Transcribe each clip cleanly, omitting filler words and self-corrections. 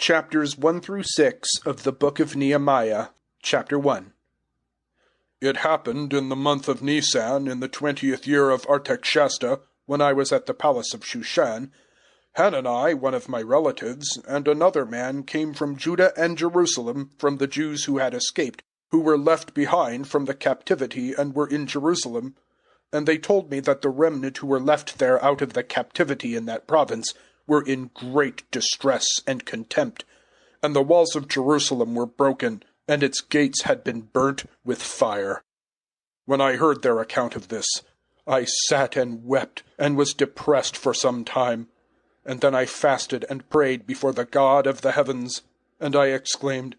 Chapters 1 through 6 of the Book of Nehemiah, Chapter 1. It happened in the month of Nisan, in the 20th year of Artaxerxes, when I was at the palace of Shushan, Hanani, one of my relatives, and another man came from Judah and Jerusalem, from the Jews who had escaped, who were left behind from the captivity and were in Jerusalem. And they told me that the remnant who were left there out of the captivity in that province were in great distress and contempt, and the walls of Jerusalem were broken, and its gates had been burnt with fire. When I heard their account of this, I sat and wept, and was depressed for some time. And then I fasted and prayed before the God of the heavens, and I exclaimed,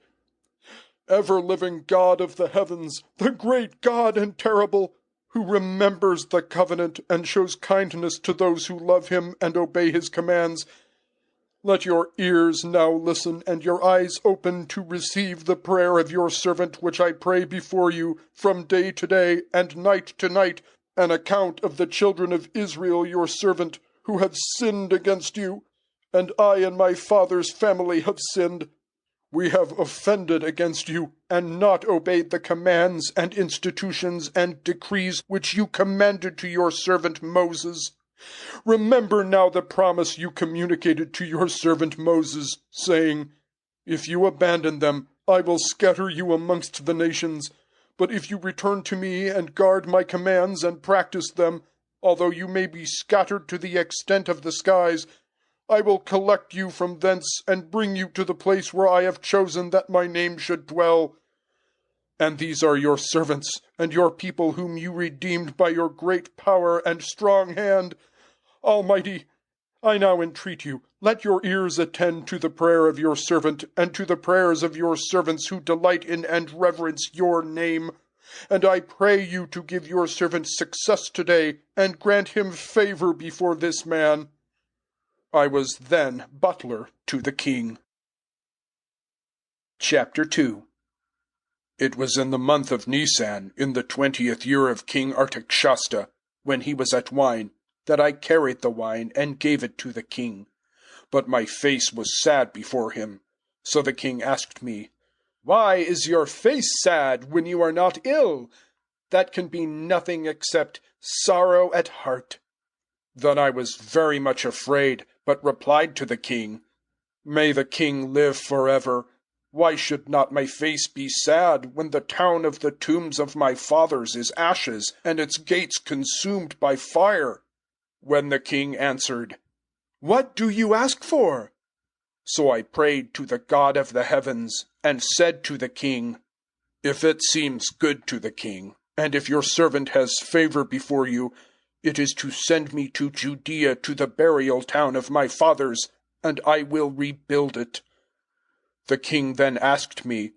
"Ever-living God of the heavens, the great God and terrible, who remembers the covenant and shows kindness to those who love him and obey his commands, let your ears now listen and your eyes open to receive the prayer of your servant which I pray before you from day to day and night to night, an account of the children of Israel your servant, who have sinned against you, and I and my father's family have sinned. We have offended against you, and not obeyed the commands and institutions and decrees which you commanded to your servant Moses. Remember now the promise you communicated to your servant Moses, saying, 'If you abandon them, I will scatter you amongst the nations. But if you return to me and guard my commands and practice them, although you may be scattered to the extent of the skies, I will collect you from thence and bring you to the place where I have chosen that my name should dwell.' And these are your servants and your people whom you redeemed by your great power and strong hand. Almighty, I now entreat you, let your ears attend to the prayer of your servant and to the prayers of your servants who delight in and reverence your name. And I pray you to give your servant success today and grant him favor before this man." I was then butler to the king. Chapter 2. It was in the month of Nisan, in the 20th year of King Artaxerxes, when he was at wine, that I carried the wine and gave it to the king. But my face was sad before him. So the king asked me, "Why is your face sad when you are not ill? That can be nothing except sorrow at heart." Then I was very much afraid, but replied to the king, "May the king live forever. Why should not my face be sad when the town of the tombs of my fathers is ashes, and its gates consumed by fire?" When the king answered, "What do you ask for?" So I prayed to the God of the heavens, and said to the king, "If it seems good to the king, and if your servant has favor before you, it is to send me to Judea to the burial town of my fathers, and I will rebuild it." The king then asked me,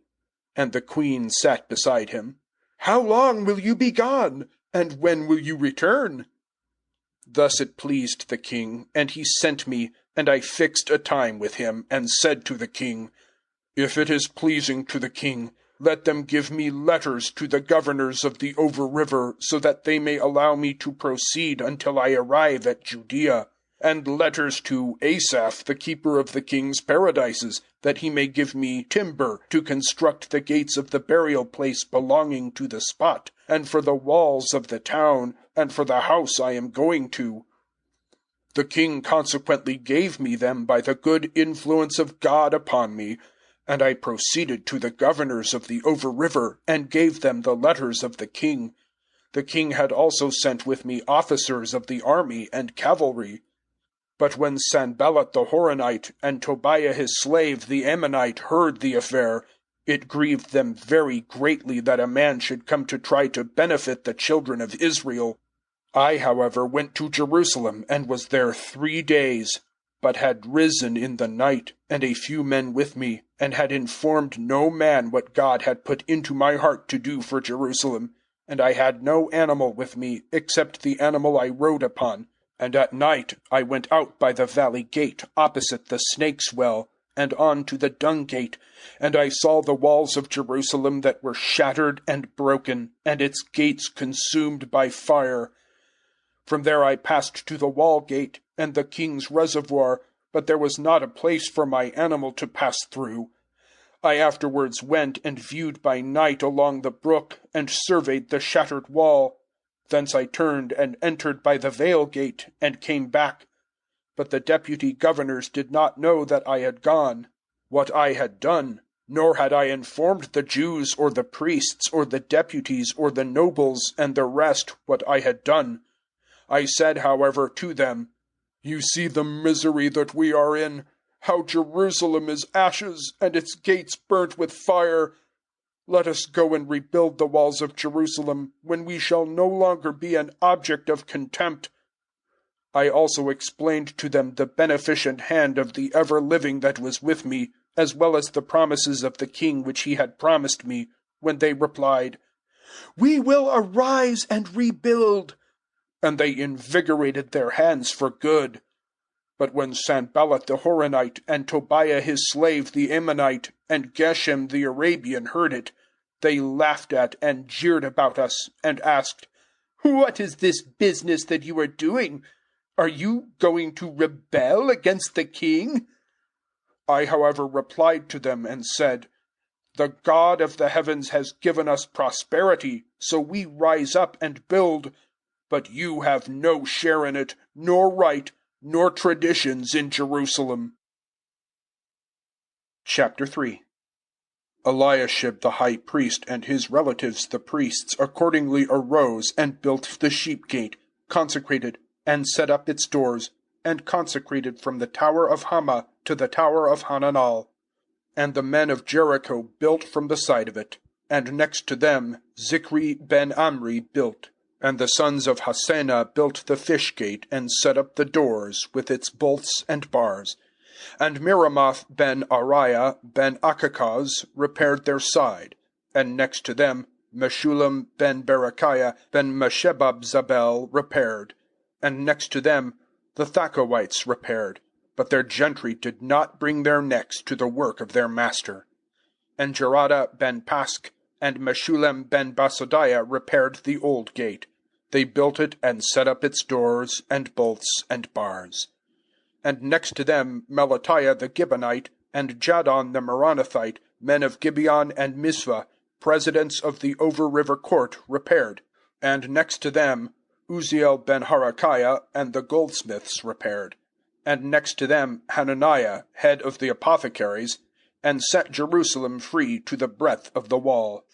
and the queen sat beside him, "How long will you be gone, and when will you return?" Thus it pleased the king, and he sent me, and I fixed a time with him, and said to the king, "If it is pleasing to the king, let them give me letters to the governors of the over river, so that they may allow me to proceed until I arrive at Judea, and letters to Asaph, the keeper of the king's paradises, that he may give me timber to construct the gates of the burial place belonging to the spot, and for the walls of the town, and for the house I am going to." The king consequently gave me them by the good influence of God upon me, and I proceeded to the governors of the over river, and gave them the letters of the king. The king had also sent with me officers of the army and cavalry. But when Sanballat the Horonite, and Tobiah his slave the Ammonite, heard the affair, it grieved them very greatly that a man should come to try to benefit the children of Israel. I, however, went to Jerusalem, and was there 3 days, but had risen in the night, and a few men with me, and had informed no man what God had put into my heart to do for Jerusalem, and I had no animal with me, except the animal I rode upon, and at night I went out by the valley gate, opposite the snake's well, and on to the dung gate, and I saw the walls of Jerusalem that were shattered and broken, and its gates consumed by fire. From there I passed to the wall gate, and the king's reservoir, but there was not a place for my animal to pass through. I afterwards went and viewed by night along the brook, and surveyed the shattered wall. Thence I turned and entered by the Vale gate, and came back. But the deputy governors did not know that I had gone, what I had done, nor had I informed the Jews or the priests or the deputies or the nobles and the rest what I had done. I said, however, to them, "You see the misery that we are in, how Jerusalem is ashes, and its gates burnt with fire. Let us go and rebuild the walls of Jerusalem, when we shall no longer be an object of contempt." I also explained to them the beneficent hand of the ever-living that was with me, as well as the promises of the king which he had promised me, when they replied, "We will arise and rebuild." And they invigorated their hands for good. But when Sanballat the Horonite, and Tobiah his slave the Ammonite, and Geshem the Arabian heard it, they laughed at and jeered about us, and asked, "What is this business that you are doing? Are you going to rebel against the king?" I, however, replied to them and said, "The God of the heavens has given us prosperity, so we rise up and build. But you have no share in it, nor right, nor traditions in Jerusalem." Chapter 3. Eliashib the high priest and his relatives the priests accordingly arose and built the sheep gate, consecrated, and set up its doors, and consecrated from the tower of Hammah to the tower of Hananel. And the men of Jericho built from the side of it, and next to them Zikri ben Amri built. And the sons of Hassenaah built the fish gate, and set up the doors with its bolts and bars. And Miramoth ben Ariah ben Akakaz repaired their side. And next to them Meshullam ben Berechiah ben Meshebab-Zabel repaired. And next to them the Thakoites repaired. But their gentry did not bring their necks to the work of their master. And Jerada ben Pask and Meshullam ben Basadiah repaired the old gate. They built it and set up its doors and bolts and bars. And next to them Melatiah the Gibeonite and Jadon the Meronothite, men of Gibeon and Mizpah, presidents of the over-river court, repaired. And next to them Uzziel ben Harakiah and the goldsmiths repaired. And next to them Hananiah, head of the apothecaries, and set Jerusalem free to the breadth of the wall.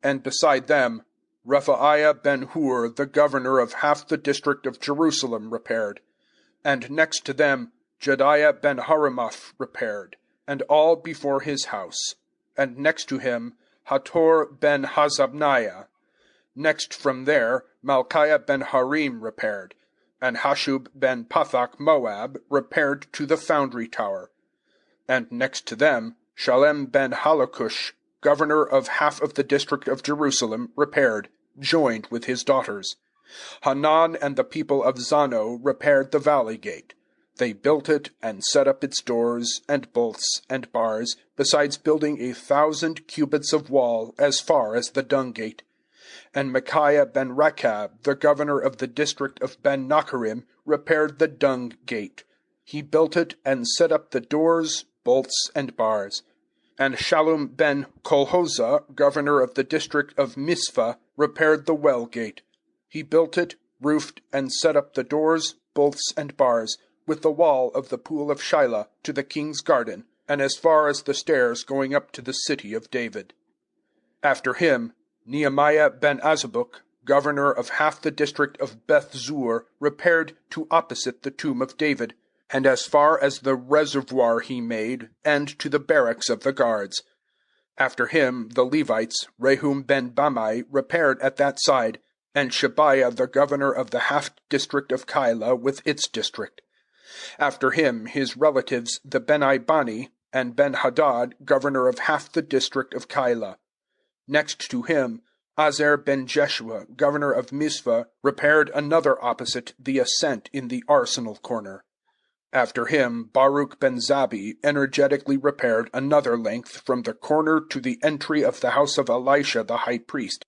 And beside them Rephaiah ben Hur, the governor of half the district of Jerusalem, repaired. And next to them Jediah ben Harumaph repaired, and all before his house. And next to him Hator ben Hazabniah. Next from there Malchiah ben Harim repaired, and Hashub ben Pathach Moab repaired to the foundry tower. And next to them Shalem ben Halakush, governor of half of the district of Jerusalem, repaired, joined with his daughters. Hanan and the people of Zano repaired the valley gate. They built it and set up its doors and bolts and bars, besides building 1,000 cubits of wall as far as the dung gate. And Micaiah ben Rechab, the governor of the district of Ben Nacharim, repaired the dung gate. He built it and set up the doors, bolts, and bars. And Shallum ben Kolhoza, governor of the district of Mizpah, repaired the well gate. He built it, roofed, and set up the doors, bolts, and bars, with the wall of the pool of Shiloh to the king's garden, and as far as the stairs going up to the city of David. After him Nehemiah ben Azbuk, governor of half the district of Beth-zur, repaired to opposite the tomb of David, and as far as the reservoir he made, and to the barracks of the guards. After him the Levites, Rehum ben Bamai, repaired at that side, and Shebiah the governor of the half district of Keilah with its district. After him his relatives the Beni Bani, and Ben-Hadad, governor of half the district of Keilah. Next to him Azer ben Jeshua, governor of Mizpah, repaired another opposite the ascent in the arsenal corner. After him Baruch ben Zabi energetically repaired another length from the corner to the entry of the house of Elisha the high priest.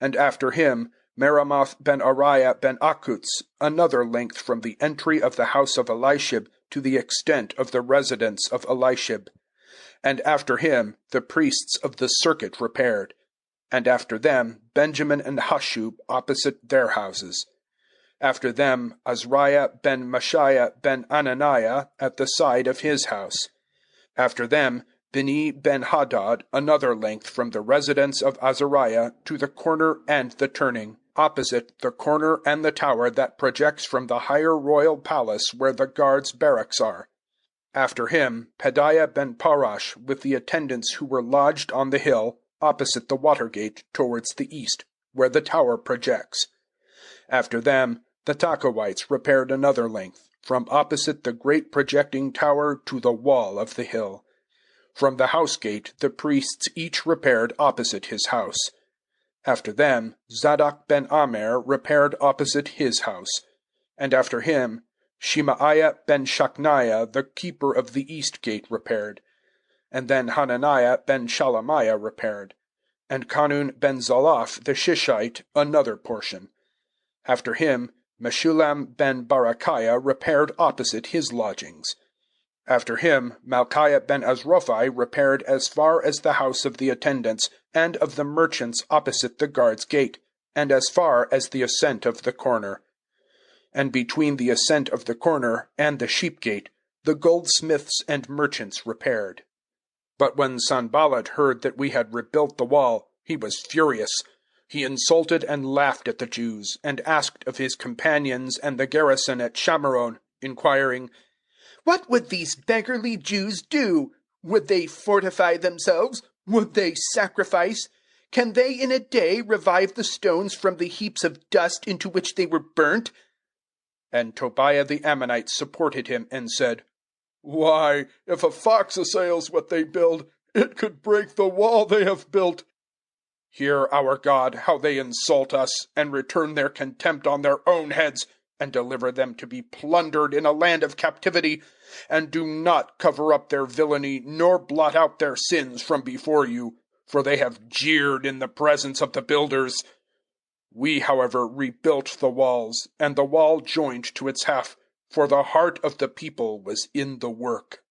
And after him Meramoth ben Ariah ben Akutz, another length from the entry of the house of Elishib to the extent of the residence of Elishib. And after him the priests of the circuit repaired, and after them Benjamin and Hashub opposite their houses. After them Azariah ben Mashiah ben Ananiah at the side of his house. After them Beni ben Hadad another length from the residence of Azariah to the corner and the turning, opposite the corner and the tower that projects from the higher royal palace where the guards' barracks are. After him Pedaiah ben Parash with the attendants who were lodged on the hill, opposite the water gate towards the east, where the tower projects. After them the Takawites repaired another length, from opposite the great projecting tower to the wall of the hill. From the house gate the priests each repaired opposite his house. After them Zadok ben Amer repaired opposite his house. And after him Shemaiah ben Shachniah the keeper of the east gate repaired. And then Hananiah ben Shalamiah repaired. And Kanun ben Zalaph the Shishite another portion. After him Meshulam ben Barakiah repaired opposite his lodgings. After him Malchiah ben Azrophi repaired as far as the house of the attendants and of the merchants opposite the guard's gate, and as far as the ascent of the corner. And between the ascent of the corner and the sheep gate the goldsmiths and merchants repaired. But when Sanballat heard that we had rebuilt the wall, he was furious. He insulted and laughed at the Jews, and asked of his companions and the garrison at Shamaron, inquiring, "What would these beggarly Jews do? Would they fortify themselves? Would they sacrifice? Can they in a day revive the stones from the heaps of dust into which they were burnt?" And Tobiah the Ammonite supported him and said, "Why, if a fox assails what they build, it could break the wall they have built. Hear, our God, how they insult us, and return their contempt on their own heads, and deliver them to be plundered in a land of captivity, and do not cover up their villainy, nor blot out their sins from before you, for they have jeered in the presence of the builders. We, however, rebuilt the walls, and the wall joined to its half, for the heart of the people was in the work."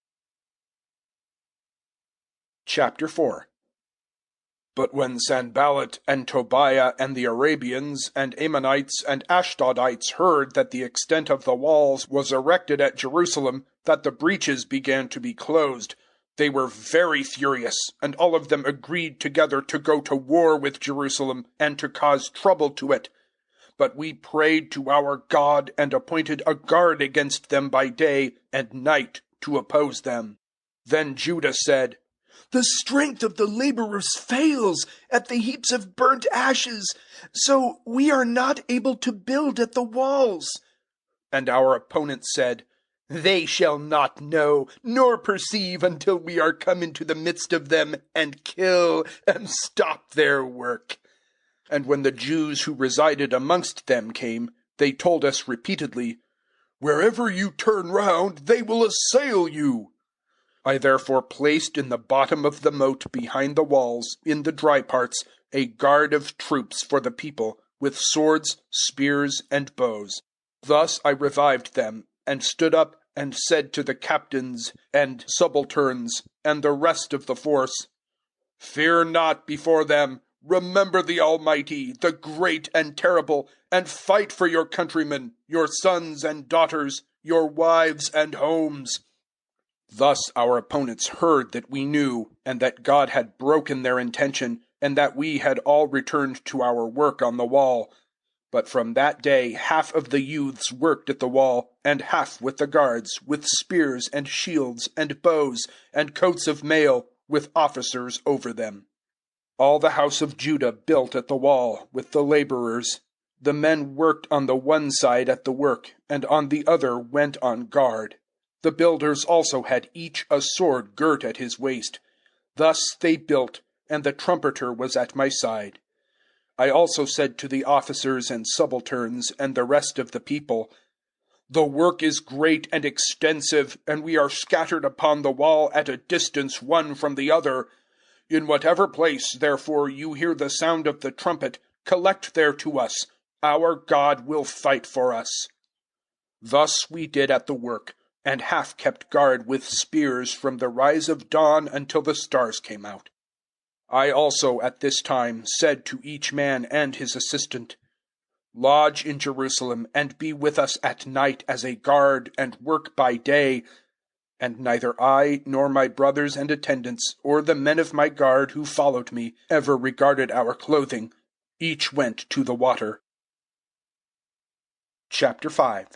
Chapter 4. But when Sanballat and Tobiah and the Arabians and Ammonites and Ashdodites heard that the extent of the walls was erected at Jerusalem, that the breaches began to be closed, they were very furious, and all of them agreed together to go to war with Jerusalem and to cause trouble to it. But we prayed to our God and appointed a guard against them by day and night to oppose them. Then Judah said, "The strength of the laborers fails at the heaps of burnt ashes, so we are not able to build at the walls." And our opponents said, "They shall not know nor perceive until we are come into the midst of them and kill and stop their work." And when the Jews who resided amongst them came, they told us repeatedly, "Wherever you turn round, they will assail you." I therefore placed in the bottom of the moat behind the walls, in the dry parts, a guard of troops for the people, with swords, spears, and bows. Thus I revived them, and stood up and said to the captains and subalterns and the rest of the force, "Fear not before them. Remember the Almighty, the great and terrible, and fight for your countrymen, your sons and daughters, your wives and homes." Thus our opponents heard that we knew, and that God had broken their intention, and that we had all returned to our work on the wall. But from that day half of the youths worked at the wall, and half with the guards, with spears and shields and bows and coats of mail, with officers over them. All the house of Judah built at the wall, with the laborers. The men worked on the one side at the work, and on the other went on guard. The builders also had each a sword girt at his waist. Thus they built, and the trumpeter was at my side. I also said to the officers and subalterns and the rest of the people, "The work is great and extensive, and we are scattered upon the wall at a distance one from the other. In whatever place, therefore, you hear the sound of the trumpet, collect there to us. Our God will fight for us." Thus we did at the work, and half kept guard with spears from the rise of dawn until the stars came out. I also at this time said to each man and his assistant, Lodge in Jerusalem, and be with us at night as a guard, and work by day. And neither I, nor my brothers and attendants, or the men of my guard who followed me, ever regarded our clothing. Each went to the water. Chapter 5.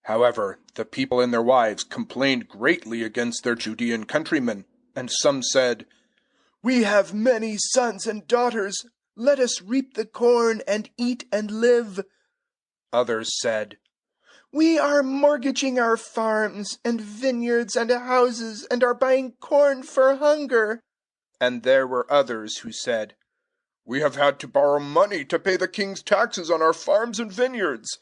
However, the people and their wives complained greatly against their Judean countrymen, and some said, We have many sons and daughters. Let us reap the corn and eat and live. Others said, We are mortgaging our farms and vineyards and houses and are buying corn for hunger. And there were others who said, We have had to borrow money to pay the king's taxes on our farms and vineyards.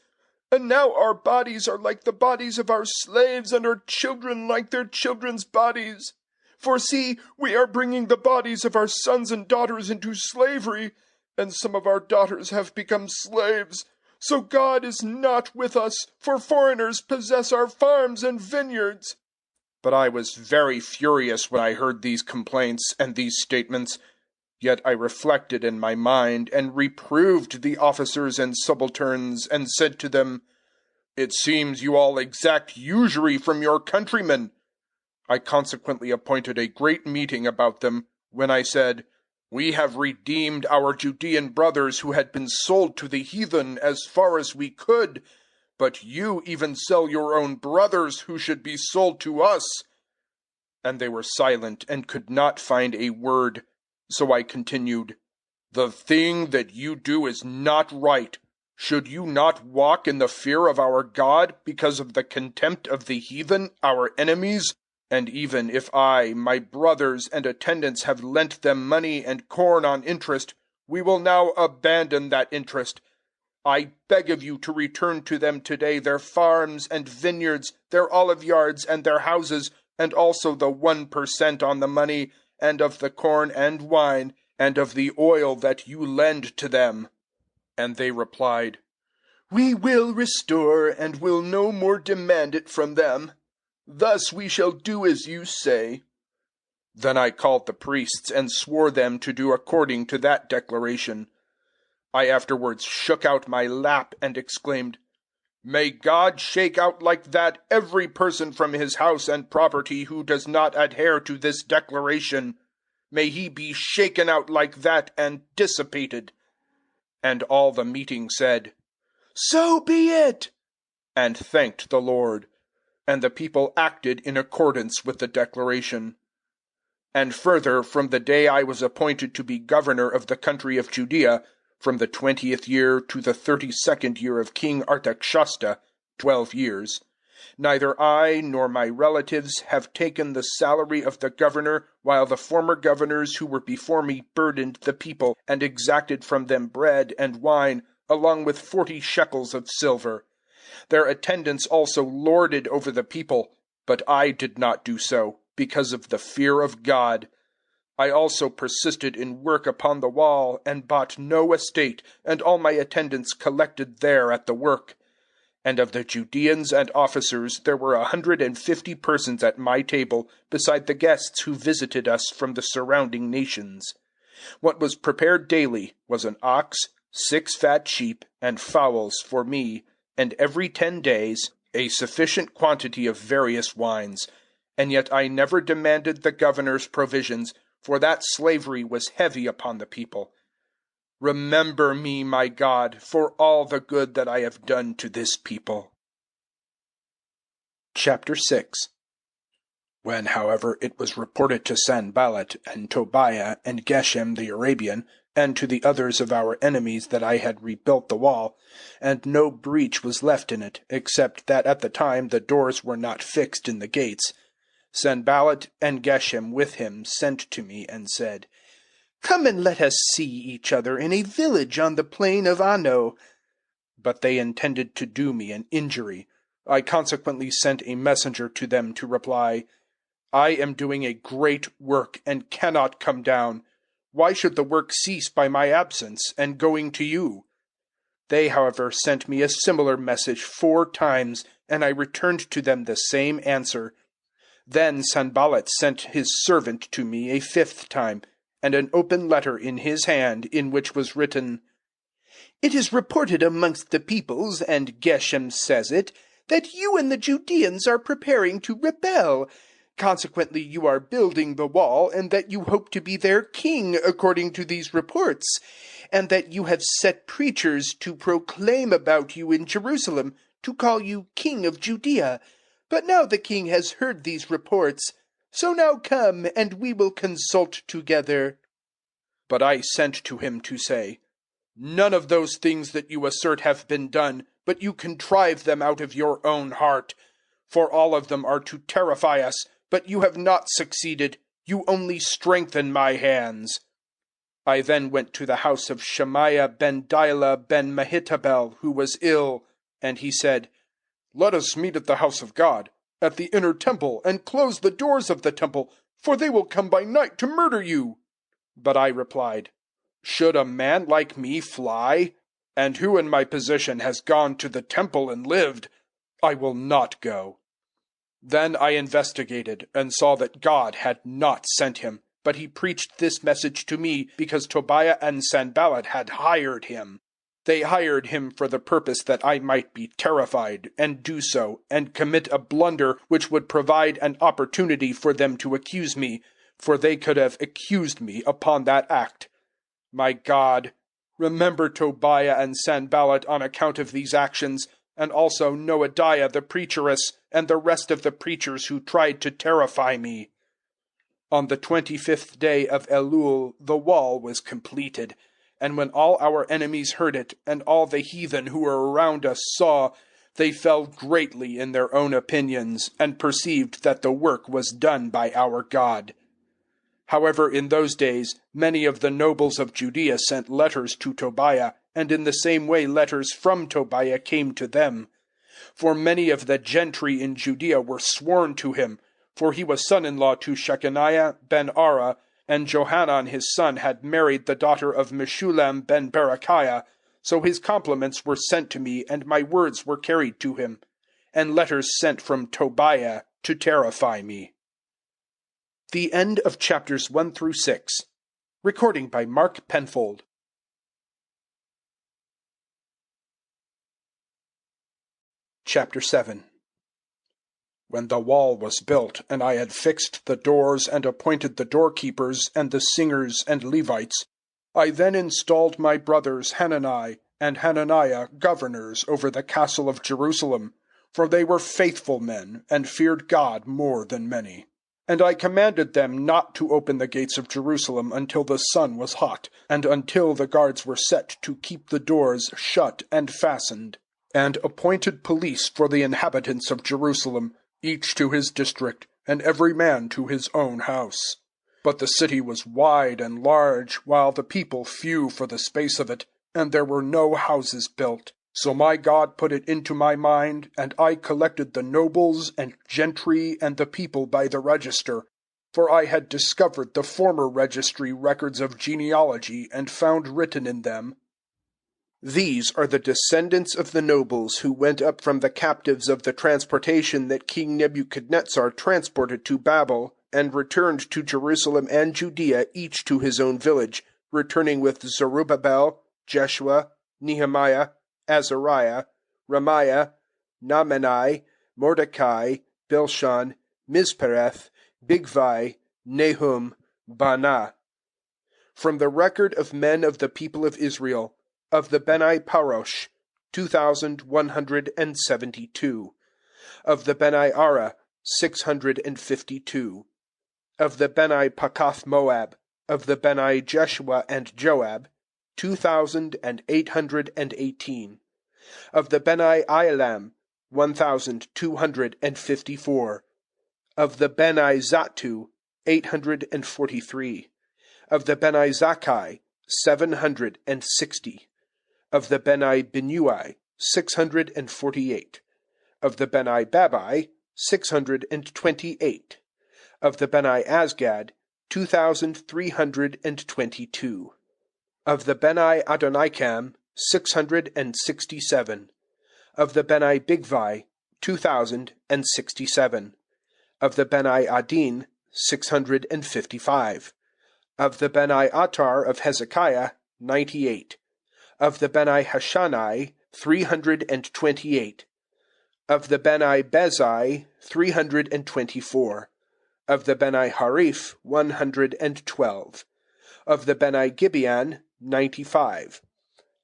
And now our bodies are like the bodies of our slaves, and our children like their children's bodies. For see, we are bringing the bodies of our sons and daughters into slavery, and some of our daughters have become slaves. So God is not with us, for foreigners possess our farms and vineyards. But I was very furious when I heard these complaints and these statements. Yet I reflected in my mind, and reproved the officers and subalterns, and said to them, It seems you all exact usury from your countrymen. I consequently appointed a great meeting about them, when I said, We have redeemed our Judean brothers who had been sold to the heathen as far as we could, but you even sell your own brothers who should be sold to us. And they were silent and could not find a word. So I continued, The thing that you do is not right. Should you not walk in the fear of our God because of the contempt of the heathen, our enemies? And even if I, my brothers, and attendants have lent them money and corn on interest, we will now abandon that interest. I beg of you to return to them today their farms and vineyards, their olive yards and their houses, and also the 1% on the money, and of the corn and wine, and of the oil that you lend to them. And they replied, We will restore, and will no more demand it from them. Thus we shall do as you say. Then I called the priests, and swore them to do according to that declaration. I afterwards shook out my lap, and exclaimed, May God shake out like that every person from his house and property who does not adhere to this declaration. May he be shaken out like that and dissipated. And all the meeting said, So be it, and thanked the Lord. And the people acted in accordance with the declaration. And further, from the day I was appointed to be governor of the country of Judea, from the 20th year to the 32nd year of King Artaxerxes, 12 years, neither I nor my relatives have taken the salary of the governor, while the former governors who were before me burdened the people, and exacted from them bread and wine, along with 40 shekels of silver. Their attendants also lorded over the people, but I did not do so, because of the fear of God. I also persisted in work upon the wall, and bought no estate, and all my attendants collected there at the work. And of the Judeans and officers there were 150 persons at my table, beside the guests who visited us from the surrounding nations. What was prepared daily was an ox, 6 fat sheep, and fowls for me, and every 10 days a sufficient quantity of various wines. And yet I never demanded the governor's provisions, for that slavery was heavy upon the people. Remember me, my God, for all the good that I have done to this people. Chapter 6. When, however, it was reported to Sanballat and Tobiah and Geshem the Arabian, and to the others of our enemies that I had rebuilt the wall, and no breach was left in it, except that at the time the doors were not fixed in the gates, Sanballat and Geshem with him sent to me and said, Come and let us see each other in a village on the plain of Ano. But they intended to do me an injury. I consequently sent a messenger to them to reply, I am doing a great work and cannot come down. Why should the work cease by my absence and going to you? They, however, sent me a similar message 4 times, and I returned to them the same answer. Then Sanballat sent his servant to me a 5th time, and an open letter in his hand, in which was written, "It is reported amongst the peoples, and Geshem says it, that you and the Judeans are preparing to rebel. Consequently, you are building the wall, and that you hope to be their king, according to these reports, and that you have set preachers to proclaim about you in Jerusalem, to call you king of Judea. But now the king has heard these reports. So now come, and we will consult together." But I sent to him to say, "None of those things that you assert have been done, but you contrive them out of your own heart. For all of them are to terrify us, but you have not succeeded. You only strengthen my hands." I then went to the house of Shemaiah ben Dila ben Mehetabel, who was ill, and he said, "Let us meet at the house of God, at the inner temple, and close the doors of the temple, for they will come by night to murder you." But I replied, "Should a man like me fly? And who in my position has gone to the temple and lived? I will not go." Then I investigated, and saw that God had not sent him, but he preached this message to me because Tobiah and Sanballat had hired him. They hired him for the purpose that I might be terrified, and do so, and commit a blunder which would provide an opportunity for them to accuse me, for they could have accused me upon that act. My God, remember Tobiah and Sanballat on account of these actions, and also Noadiah the preacheress, and the rest of the preachers who tried to terrify me. On the 25th day of Elul the wall was completed, and when all our enemies heard it, and all the heathen who were around us saw, they fell greatly in their own opinions, and perceived that the work was done by our God. However, in those days many of the nobles of Judea sent letters to Tobiah, and in the same way letters from Tobiah came to them. For many of the gentry in Judea were sworn to him, for he was son-in-law to Shechaniah ben Ara, and Johanan his son had married the daughter of Meshullam ben Berechiah. So his compliments were sent to me, and my words were carried to him, and letters sent from Tobiah to terrify me. The end of chapters 1 through 6. Recording by Mark Penfold. Chapter 7. When the wall was built, and I had fixed the doors and appointed the doorkeepers and the singers and Levites, I then installed my brothers Hanani and Hananiah governors over the castle of Jerusalem, for they were faithful men, and feared God more than many. And I commanded them not to open the gates of Jerusalem until the sun was hot, and until the guards were set to keep the doors shut and fastened, and appointed police for the inhabitants of Jerusalem, each to his district, and every man to his own house. But the city was wide and large, while the people few for the space of it, and there were no houses built. So my God put it into my mind, and I collected the nobles and gentry and the people by the register, for I had discovered the former registry records of genealogy, and found written in them, "These are the descendants of the nobles who went up from the captives of the transportation that King Nebuchadnezzar transported to Babel, and returned to Jerusalem and Judea, each to his own village, returning with Zerubbabel, Jeshua, Nehemiah, Azariah, Ramiah, Nahmani, Mordecai, Bilshan, Mizpereth, Bigvai, Nahum, Baanah. From the record of men of the people of Israel, of the Beni Parosh, 2,172. Of the Beni Ara, 652. Of the Beni Pakath Moab, of the Beni Jeshua and Joab, 2,818. Of the Beni Ialam, 1,254. Of the Beni Zattu, 843. Of the Beni Zakkai, 760. Of the Beni Binnui, 648. Of the Beni Babai, 628. Of the Beni Azgad, 2,322. Of the Beni Adonikam, 667. Of the Beni Bigvai, 2,067. Of the Beni Adin, 655. Of the Beni Attar of Hezekiah, 98. Of the Beni Hashanai, 328. Of the Beni Bezai, 324. Of the Beni Harif, 112. Of the Beni Gibeon, 95.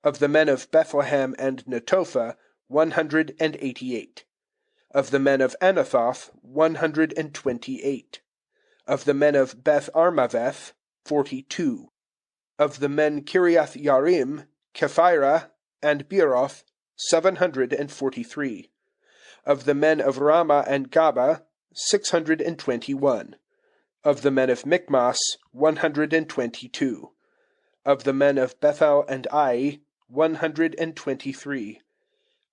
Of the men of Bethlehem and Netophah, 188. Of the men of Anathoth, 128. Of the men of Beth Armaveth, 42. Of the men Kiriath Yarim, Kephirah, and Beeroth, 743. Of the men of Ramah and Gaba, 621. Of the men of Michmas, 122. Of the men of Bethel and Ai, 123.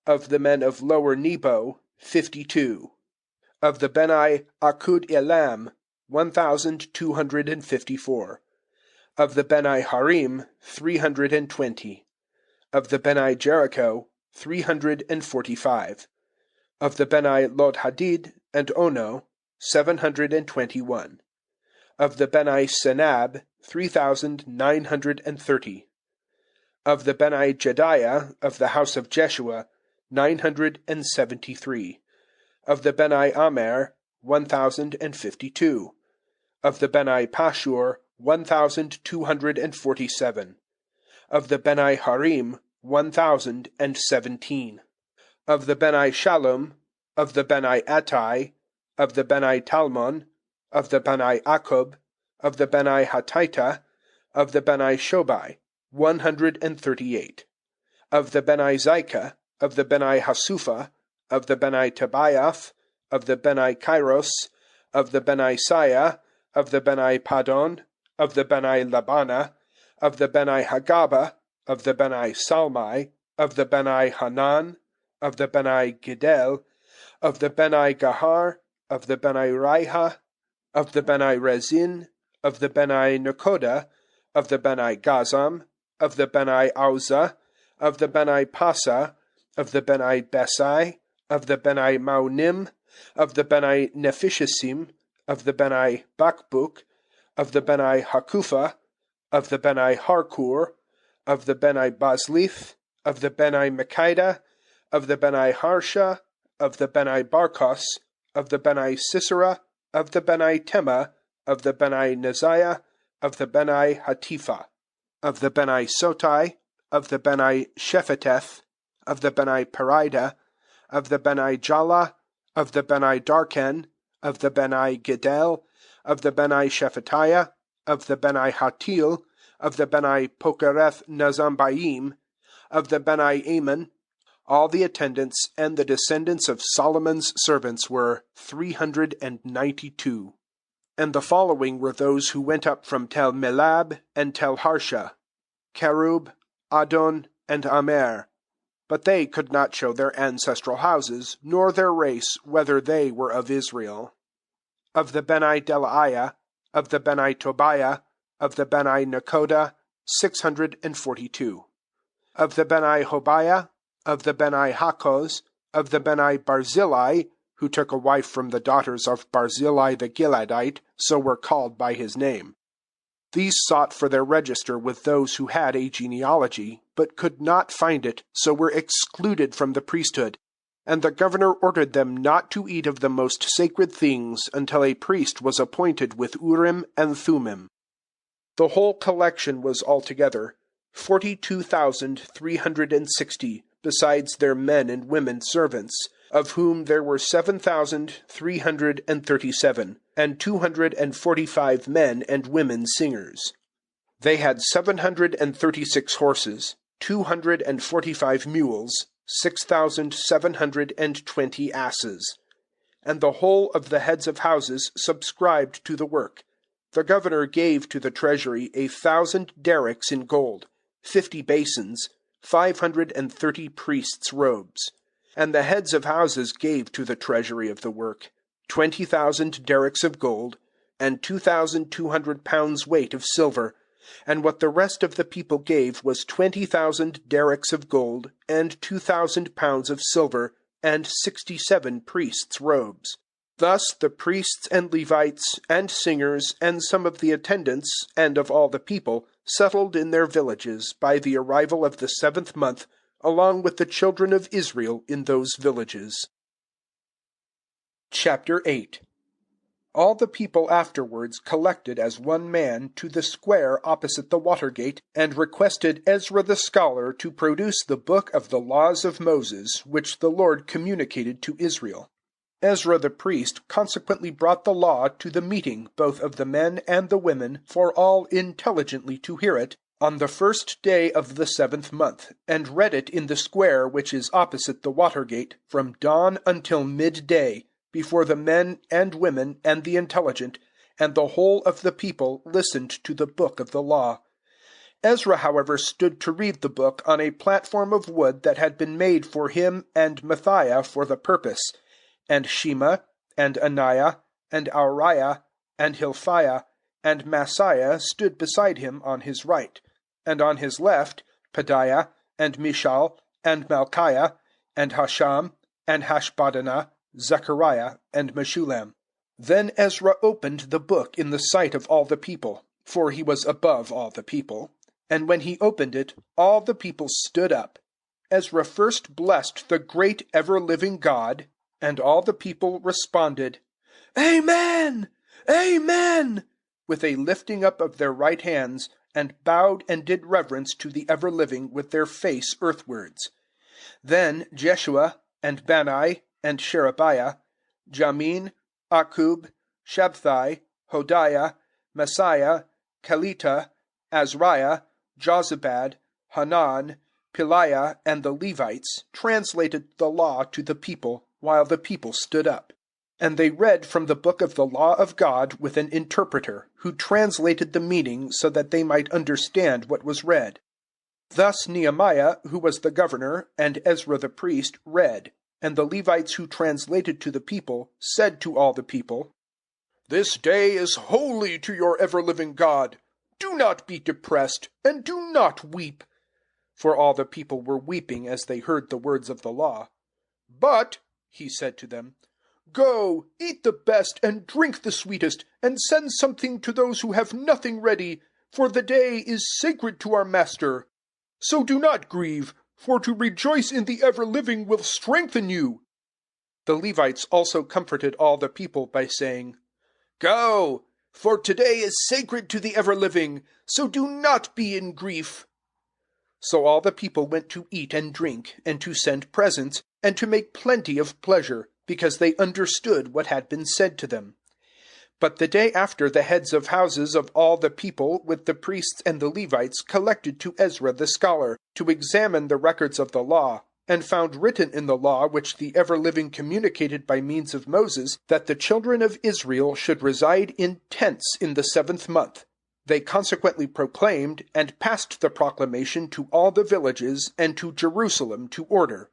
Of the men of Lower Nebo, 52. Of the Beni Akud Elam, 1,254. Of the Beni Harim, 320. Of the Beni Jericho, 345. Of the Beni Lod Hadid and Ono, 721. Of the Beni Senab, 3,930. Of the Beni Jediah of the house of Jeshua, 973. Of the Beni Amer, 1,052. Of the Beni Pashur, 1,247. Of the Beni Harim, 1,017. Of the Beni Shalom, of the Beni Attai, of the Beni Talmon, of the Beni Akub, of the Beni Hatita, of the Beni Shobai, 138. Of the Beni Zikah, of the Beni Hasufa, of the Beni Tobiath, of the Beni Kairos, of the Beni Saya, of the Beni Padon, of the Beni Labana, of the Beni Hagaba, of the Beni Salmai, of the Beni Hanan, of the Beni Gidel, of the Beni Gahar, of the Beni Raiha, of the Beni Rezin, of the Beni Nekoda, of the Beni Gazam, of the Beni Auza, of the Beni Pasa, of the Beni Besai, of the Beni Maunim, of the Beni Nephishisim, of the Beni Bakbuk, of the Beni Hakufa, of the Beni Harkur, of the Beni Baslith, of the Beni Mekida, of the Beni Harsha, of the Beni Barkos, of the Beni Sisera, of the Beni Tema, of the Beni Neziah, of the Beni Hatifa, of the Beni Sotai, of the Beni Shepheteth, of the Beni Perida, of the Beni Jala, of the Beni Darken, of the Beni Gedel, of the Beni Shephatiah, of the Beni Hatil, of the Beni Pokereth Nazambaim, of the Beni Ammon. All the attendants and the descendants of Solomon's servants were 392. And the following were those who went up from Tel Melab and Tel Harsha, Kerub, Adon, and Amer. But they could not show their ancestral houses, nor their race, whether they were of Israel. Of the Beni Delaiah, of the Beni Tobiah, of the Beni Nekoda, 642. Of the Beni Hobiah, of the Beni Hakos, of the Beni Barzillai, who took a wife from the daughters of Barzillai the Gileadite, so were called by his name. These sought for their register with those who had a genealogy, but could not find it, so were excluded from the priesthood, and the governor ordered them not to eat of the most sacred things until a priest was appointed with Urim and Thummim. The whole collection was altogether 42,360, besides their men and women servants, of whom there were 7,337, and 245 men and women singers. They had 736 horses, 245 mules, 6,720 asses. And the whole of the heads of houses subscribed to the work. The governor gave to the treasury 1,000 derricks in gold, 50 basins, 530 priests' robes. And the heads of houses gave to the treasury of the work 20,000 derricks of gold, and 2,200 pounds weight of silver, And what the rest of the people gave was 20,000 derricks of gold, and 2,000 pounds of silver, and 67 priests' robes. Thus the priests and Levites, and singers, and some of the attendants, and of all the people, settled in their villages by the arrival of the 7th month, along with the children of Israel in those villages. Chapter 8. All the people afterwards collected as one man to the square opposite the water gate, and requested Ezra the scholar to produce the book of the laws of Moses, which the Lord communicated to Israel. Ezra the priest consequently brought the law to the meeting both of the men and the women, for all intelligently to hear it, on the 1st day of the 7th month, and read it in the square which is opposite the water gate, from dawn until midday, before the men and women and the intelligent, and the whole of the people listened to the book of the law. Ezra, however, stood to read the book on a platform of wood that had been made for him and Matthiah for the purpose, and Shema, and Ananiah, and Aariah, and Hilkiah, and Maaseiah stood beside him on his right, and on his left Pedaiah, and Mishael, and Malchiah, and Hasham, and Hashbaddanah, Zechariah, and Meshullam. Then Ezra opened the book in the sight of all the people, for he was above all the people. And when he opened it, all the people stood up. Ezra first blessed the great ever-living God, and all the people responded, Amen! Amen! with a lifting up of their right hands, and bowed and did reverence to the ever-living with their face earthwards. Then Jeshua, and Bani, and Sherebiah, Jamin, Akub, Shabthai, Hodiah, Messiah, Kelita, Azariah, Jozabad, Hanan, Peliah, and the Levites translated the law to the people, while the people stood up. And they read from the book of the law of God with an interpreter, who translated the meaning so that they might understand what was read. Thus Nehemiah, who was the governor, and Ezra the priest, read, and the Levites who translated to the people said to all the people, This day is holy to your ever-living God. Do not be depressed, and do not weep. For all the people were weeping as they heard the words of the law. But, he said to them, Go, eat the best, and drink the sweetest, and send something to those who have nothing ready, for the day is sacred to our Master. So do not grieve, for to rejoice in the ever-living will strengthen you. The Levites also comforted all the people by saying, Go, for today is sacred to the ever-living, so do not be in grief. So all the people went to eat and drink, and to send presents, and to make plenty of pleasure, because they understood what had been said to them. But the day after, the heads of houses of all the people, with the priests and the Levites, collected to Ezra the scholar, to examine the records of the law, and found written in the law which the ever-living communicated by means of Moses, that the children of Israel should reside in tents in the 7th month. They consequently proclaimed, and passed the proclamation to all the villages, and to Jerusalem to order,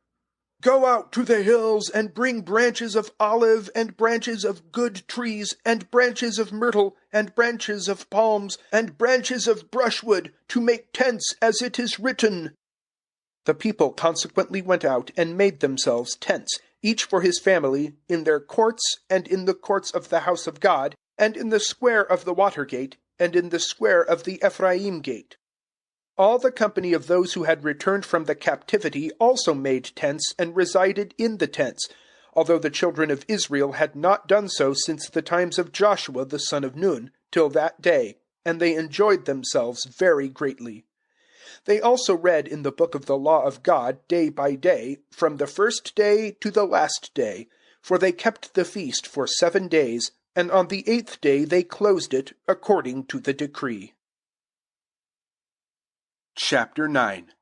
Go out to the hills, and bring branches of olive, and branches of good trees, and branches of myrtle, and branches of palms, and branches of brushwood, to make tents, as it is written. The people consequently went out, and made themselves tents, each for his family, in their courts, and in the courts of the house of God, and in the square of the water gate, and in the square of the Ephraim gate. All the company of those who had returned from the captivity also made tents, and resided in the tents, although the children of Israel had not done so since the times of Joshua the son of Nun, till that day, and they enjoyed themselves very greatly. They also read in the book of the law of God day by day, from the 1st day to the last day, for they kept the feast for 7 days, and on the 8th day they closed it, according to the decree. Chapter 9.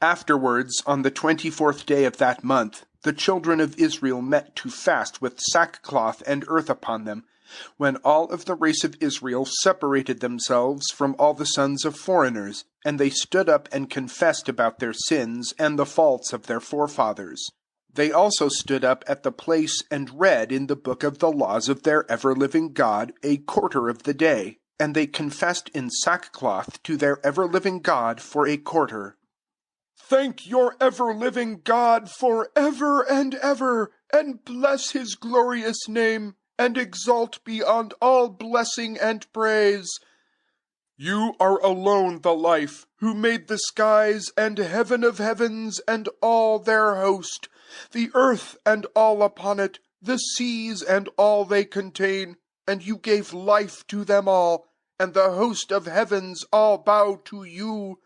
Afterwards, on the 24th day of that month, the children of Israel met to fast with sackcloth and earth upon them, when all of the race of Israel separated themselves from all the sons of foreigners, and they stood up and confessed about their sins and the faults of their forefathers. They also stood up at the place and read in the book of the laws of their ever-living God a quarter of the day, And they confessed in sackcloth to their ever-living God for a quarter. Thank your ever-living God for ever and ever, and bless his glorious name, and exalt beyond all blessing and praise. You are alone the life, who made the skies and heaven of heavens and all their host, the earth and all upon it, the seas and all they contain, and you gave life to them all, and the host of heavens all bow to you.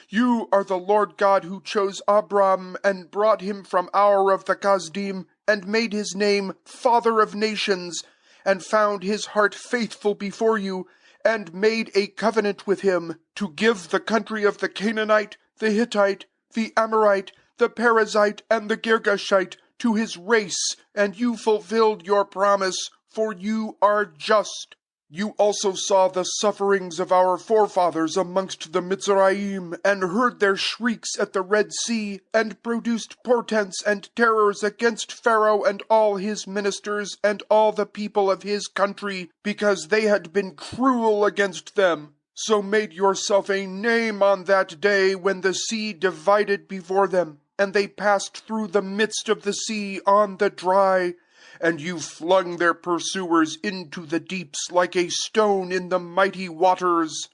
You are the Lord God who chose Abram and brought him from Ur of the Kasdim, and made his name Father of Nations, and found his heart faithful before you, and made a covenant with him, to give the country of the Canaanite, the Hittite, the Amorite, the Perizzite, and the Girgashite to his race, and you fulfilled your promise, for you are just. You also saw the sufferings of our forefathers amongst the Mitzrayim, and heard their shrieks at the Red Sea, and produced portents and terrors against Pharaoh and all his ministers, and all the people of his country, because they had been cruel against them. So made yourself a name on that day when the sea divided before them, and they passed through the midst of the sea on the dry. And you flung their pursuers into the deeps like a stone in the mighty waters.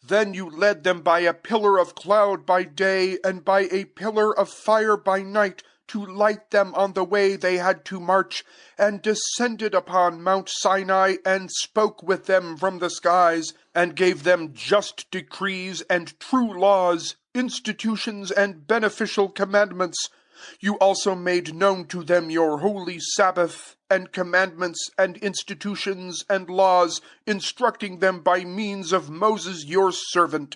Then you led them by a pillar of cloud by day, and by a pillar of fire by night, to light them on the way they had to march, and descended upon Mount Sinai, and spoke with them from the skies, and gave them just decrees and true laws, institutions and beneficial commandments. You also made known to them your holy Sabbath, and commandments, and institutions, and laws, instructing them by means of Moses your servant.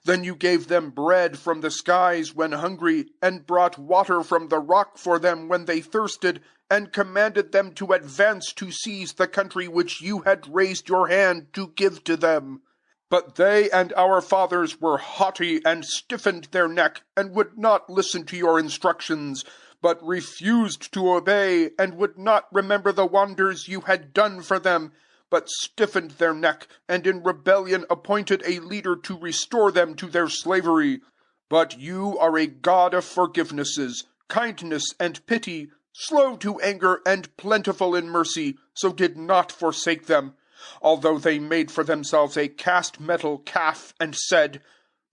Then you gave them bread from the skies when hungry, and brought water from the rock for them when they thirsted, and commanded them to advance to seize the country which you had raised your hand to give to them. But they and our fathers were haughty and stiffened their neck, and would not listen to your instructions, but refused to obey, and would not remember the wonders you had done for them, but stiffened their neck, and in rebellion appointed a leader to restore them to their slavery. But you are a God of forgivenesses, kindness, and pity, slow to anger, and plentiful in mercy, so did not forsake them. Although they made for themselves a cast metal calf, and said,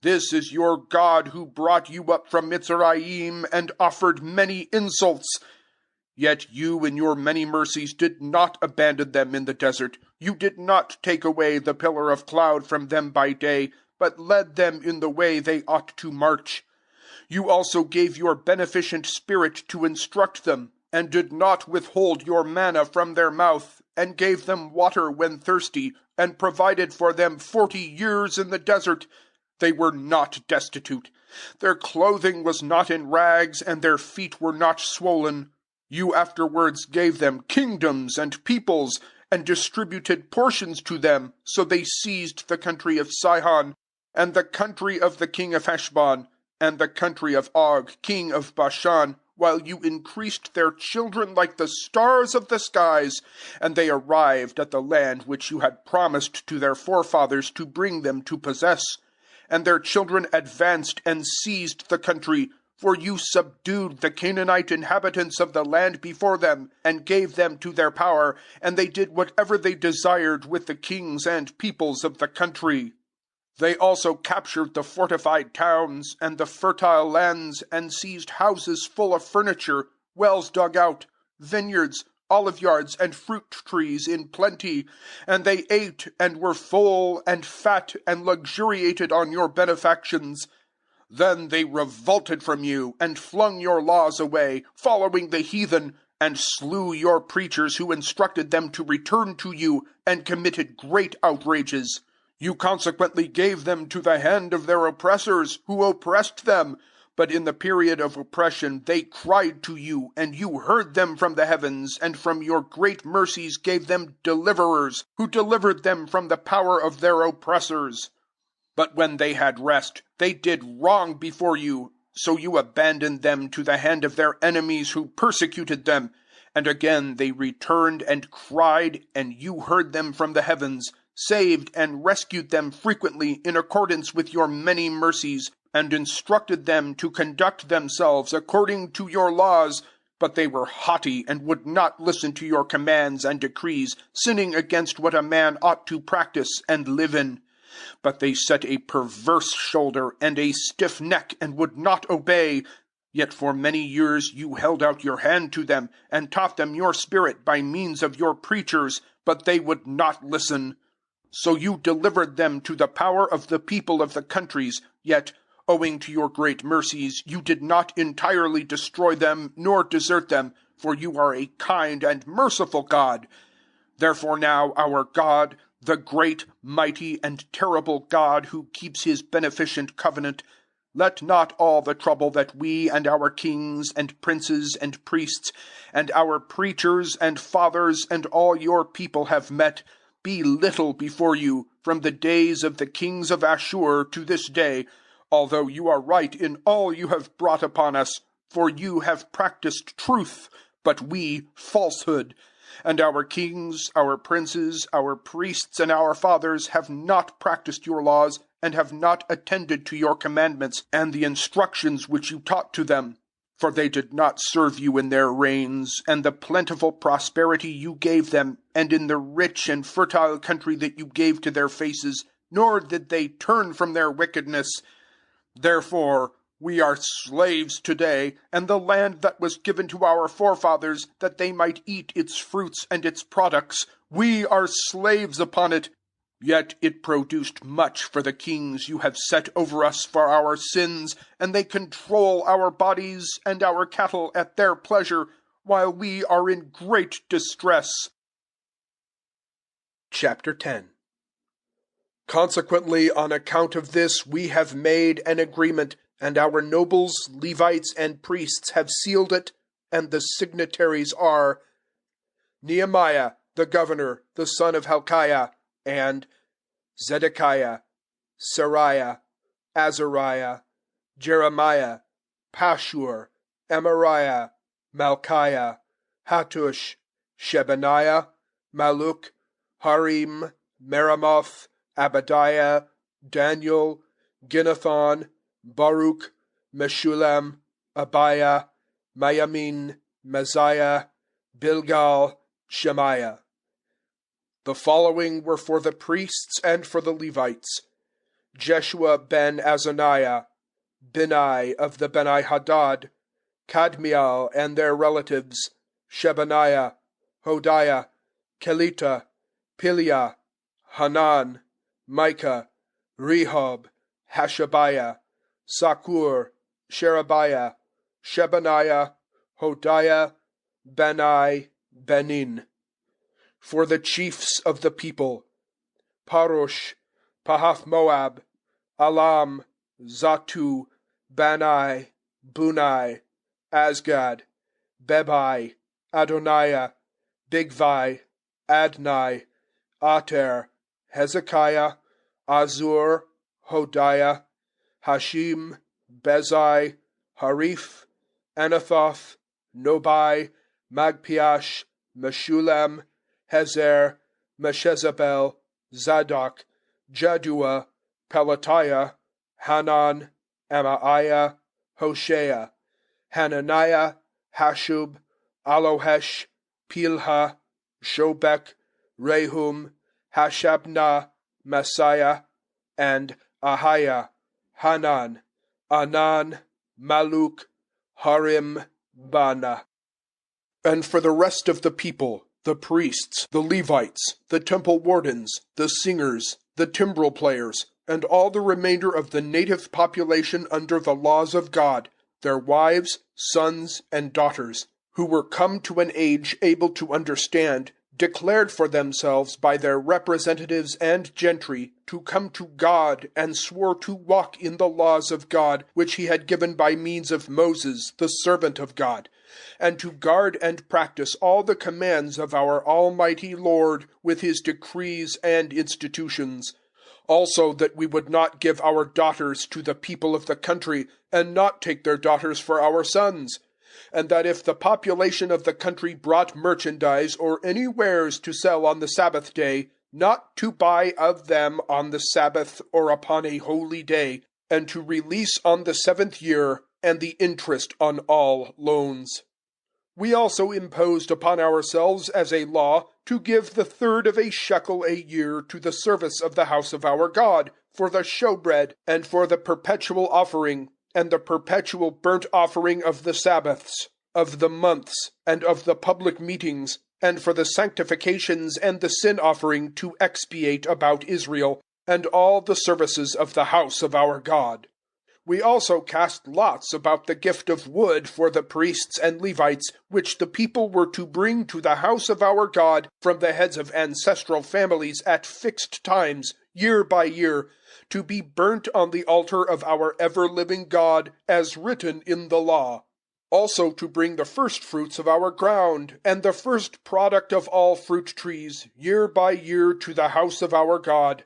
This is your God who brought you up from Mitzrayim, and offered many insults. Yet you in your many mercies did not abandon them in the desert. You did not take away the pillar of cloud from them by day, but led them in the way they ought to march. You also gave your beneficent spirit to instruct them, and did not withhold your manna from their mouth, and gave them water when thirsty, and provided for them 40 years in the desert. They were not destitute. Their clothing was not in rags, and their feet were not swollen. You afterwards gave them kingdoms and peoples, and distributed portions to them, so they seized the country of Sihon, and the country of the king of Heshbon, and the country of Og, king of Bashan, while you increased their children like the stars of the skies, and they arrived at the land which you had promised to their forefathers to bring them to possess. And their children advanced and seized the country, for you subdued the Canaanite inhabitants of the land before them, and gave them to their power, and they did whatever they desired with the kings and peoples of the country. They also captured the fortified towns and the fertile lands, and seized houses full of furniture, wells dug out, vineyards, olive yards, and fruit trees in plenty, and they ate and were full and fat and luxuriated on your benefactions. Then they revolted from you, and flung your laws away, following the heathen, and slew your preachers who instructed them to return to you, and committed great outrages. You consequently gave them to the hand of their oppressors, who oppressed them. But in the period of oppression they cried to you, and you heard them from the heavens, and from your great mercies gave them deliverers, who delivered them from the power of their oppressors. But when they had rest, they did wrong before you, so you abandoned them to the hand of their enemies who persecuted them. And again they returned and cried, and you heard them from the heavens, saved and rescued them frequently in accordance with your many mercies, and instructed them to conduct themselves according to your laws. But they were haughty, and would not listen to your commands and decrees, sinning against what a man ought to practice and live in. But they set a perverse shoulder and a stiff neck, and would not obey. Yet for many years you held out your hand to them, and taught them your spirit by means of your preachers, but they would not listen. So you delivered them to the power of the people of the countries, yet, owing to your great mercies, you did not entirely destroy them, nor desert them, for you are a kind and merciful God. Therefore now, our God, the great, mighty, and terrible God who keeps his beneficent covenant, let not all the trouble that we and our kings and princes and priests and our preachers and fathers and all your people have met be little before you from the days of the kings of Ashur to this day, although you are right in all you have brought upon us, for you have practiced truth, but we falsehood. And our kings, our princes, our priests, and our fathers have not practiced your laws, and have not attended to your commandments and the instructions which you taught to them. For they did not serve you in their reigns, and the plentiful prosperity you gave them, and in the rich and fertile country that you gave to their faces, nor did they turn from their wickedness. Therefore we are slaves today, and the land that was given to our forefathers, that they might eat its fruits and its products, we are slaves upon it. Yet it produced much for the kings you have set over us for our sins, and they control our bodies and our cattle at their pleasure, while we are in great distress. Chapter 10. Consequently, on account of this, we have made an agreement, and our nobles, Levites, and priests have sealed it, and the signatories are Nehemiah, the governor, the son of Hilkiah, and Zedekiah, Seraiah, Azariah, Jeremiah, Pashur, Amariah, Malchiah, Hattush, Shebaniah, Maluk, Harim, Meremoth, Abadiah, Daniel, Ginnathon, Baruch, Meshullam, Abiah, Mayamin, Messiah, Bilgal, Shemaiah. The following were for the priests and for the Levites: Jeshua ben Azaniah, Benai of the Beni-Hadad, Kadmiel and their relatives, Shebaniah, Hodiah, Kelita, Pilia, Hanan, Micah, Rehob, Hashabiah, Sakur, Sherebiah, Shebaniah, Hodiah, Benai, Benin. For the chiefs of the people: Parosh, Pahath-Moab, Alam, Zatu, Bani, Bunai, Asgad, Bebai, Adoniah, Bigvai, Adnai, Ater, Hezekiah, Azur, Hodiah, Hashim, Bezai, Harif, Anathoth, Nobai, Magpiash, Meshullam, Hezer, Meshezabel, Zadok, Jaddua, Pelatiah, Hanan, Amaiah, Hoshea, Hananiah, Hashub, Alohesh, Pilha, Shobek, Rehum, Hashabnah, Messiah, and Ahiah, Hanan, Anan, Maluk, Harim, Bana. And for the rest of the people, the priests, the Levites, the temple wardens, the singers, the timbrel players, and all the remainder of the native population under the laws of God, their wives, sons, and daughters, who were come to an age able to understand, declared for themselves by their representatives and gentry to come to God, and swore to walk in the laws of God, which he had given by means of Moses, the servant of God, and to guard and practice all the commands of our Almighty Lord with his decrees and institutions. Also that we would not give our daughters to the people of the country, and not take their daughters for our sons. And that if the population of the country brought merchandise or any wares to sell on the Sabbath day, not to buy of them on the Sabbath or upon a holy day, and to release on the 7th year, and the interest on all loans. We also imposed upon ourselves as a law to give the 3rd of a shekel a year to the service of the house of our God, for the showbread, and for the perpetual offering, and the perpetual burnt offering of the Sabbaths, of the months, and of the public meetings, and for the sanctifications and the sin offering to expiate about Israel, and all the services of the house of our God. We also cast lots about the gift of wood for the priests and Levites, which the people were to bring to the house of our God from the heads of ancestral families at fixed times, year by year, to be burnt on the altar of our ever-living God, as written in the law. Also to bring the firstfruits of our ground, and the first product of all fruit trees, year by year to the house of our God.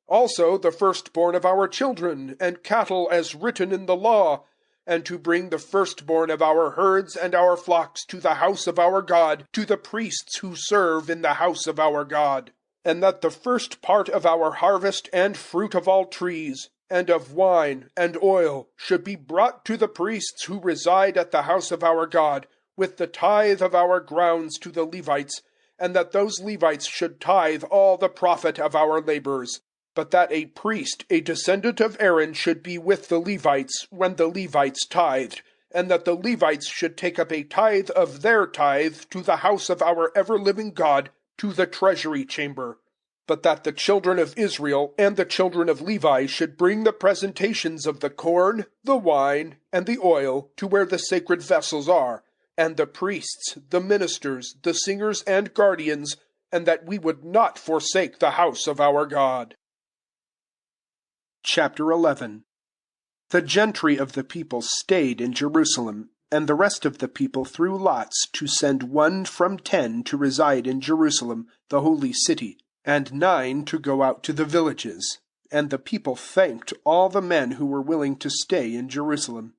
Also the firstborn of our children, and cattle as written in the law, and to bring the firstborn of our herds and our flocks to the house of our God, to the priests who serve in the house of our God. And that the first part of our harvest and fruit of all trees, and of wine and oil, should be brought to the priests who reside at the house of our God, with the tithe of our grounds to the Levites, and that those Levites should tithe all the profit of our labors. But that a priest, a descendant of Aaron, should be with the Levites when the Levites tithed, and that the Levites should take up a tithe of their tithe to the house of our ever-living God, to the treasury chamber. But that the children of Israel and the children of Levi should bring the presentations of the corn, the wine, and the oil to where the sacred vessels are, and the priests, the ministers, the singers, and guardians, and that we would not forsake the house of our God. Chapter 11. The gentry of the people stayed in Jerusalem, and the rest of the people threw lots to send 1 from 10 to reside in Jerusalem, the holy city, and 9 to go out to the villages. And the people thanked all the men who were willing to stay in Jerusalem.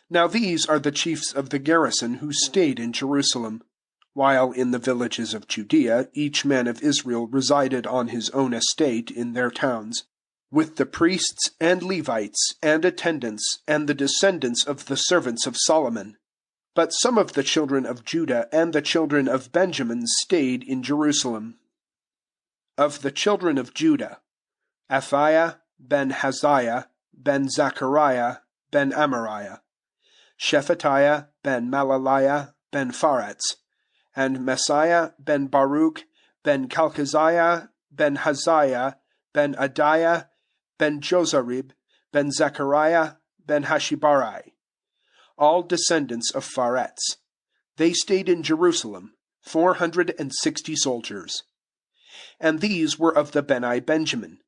Now these are the chiefs of the garrison who stayed in Jerusalem. While in the villages of Judea each man of Israel resided on his own estate in their towns, with the priests and Levites and attendants and the descendants of the servants of Solomon. But some of the children of Judah and the children of Benjamin stayed in Jerusalem. Of the children of Judah, Aphiah ben Haziah ben Zechariah ben Amariah, Shephatiah ben Malaliah ben Pharetz, and Messiah ben Baruch ben Chalcaziah ben Haziah ben Adiah ben Jozarib, ben Zechariah, ben Hashibarai, all descendants of Pharetz. They stayed in Jerusalem, 460 soldiers. And these were of the Beni Benjamin: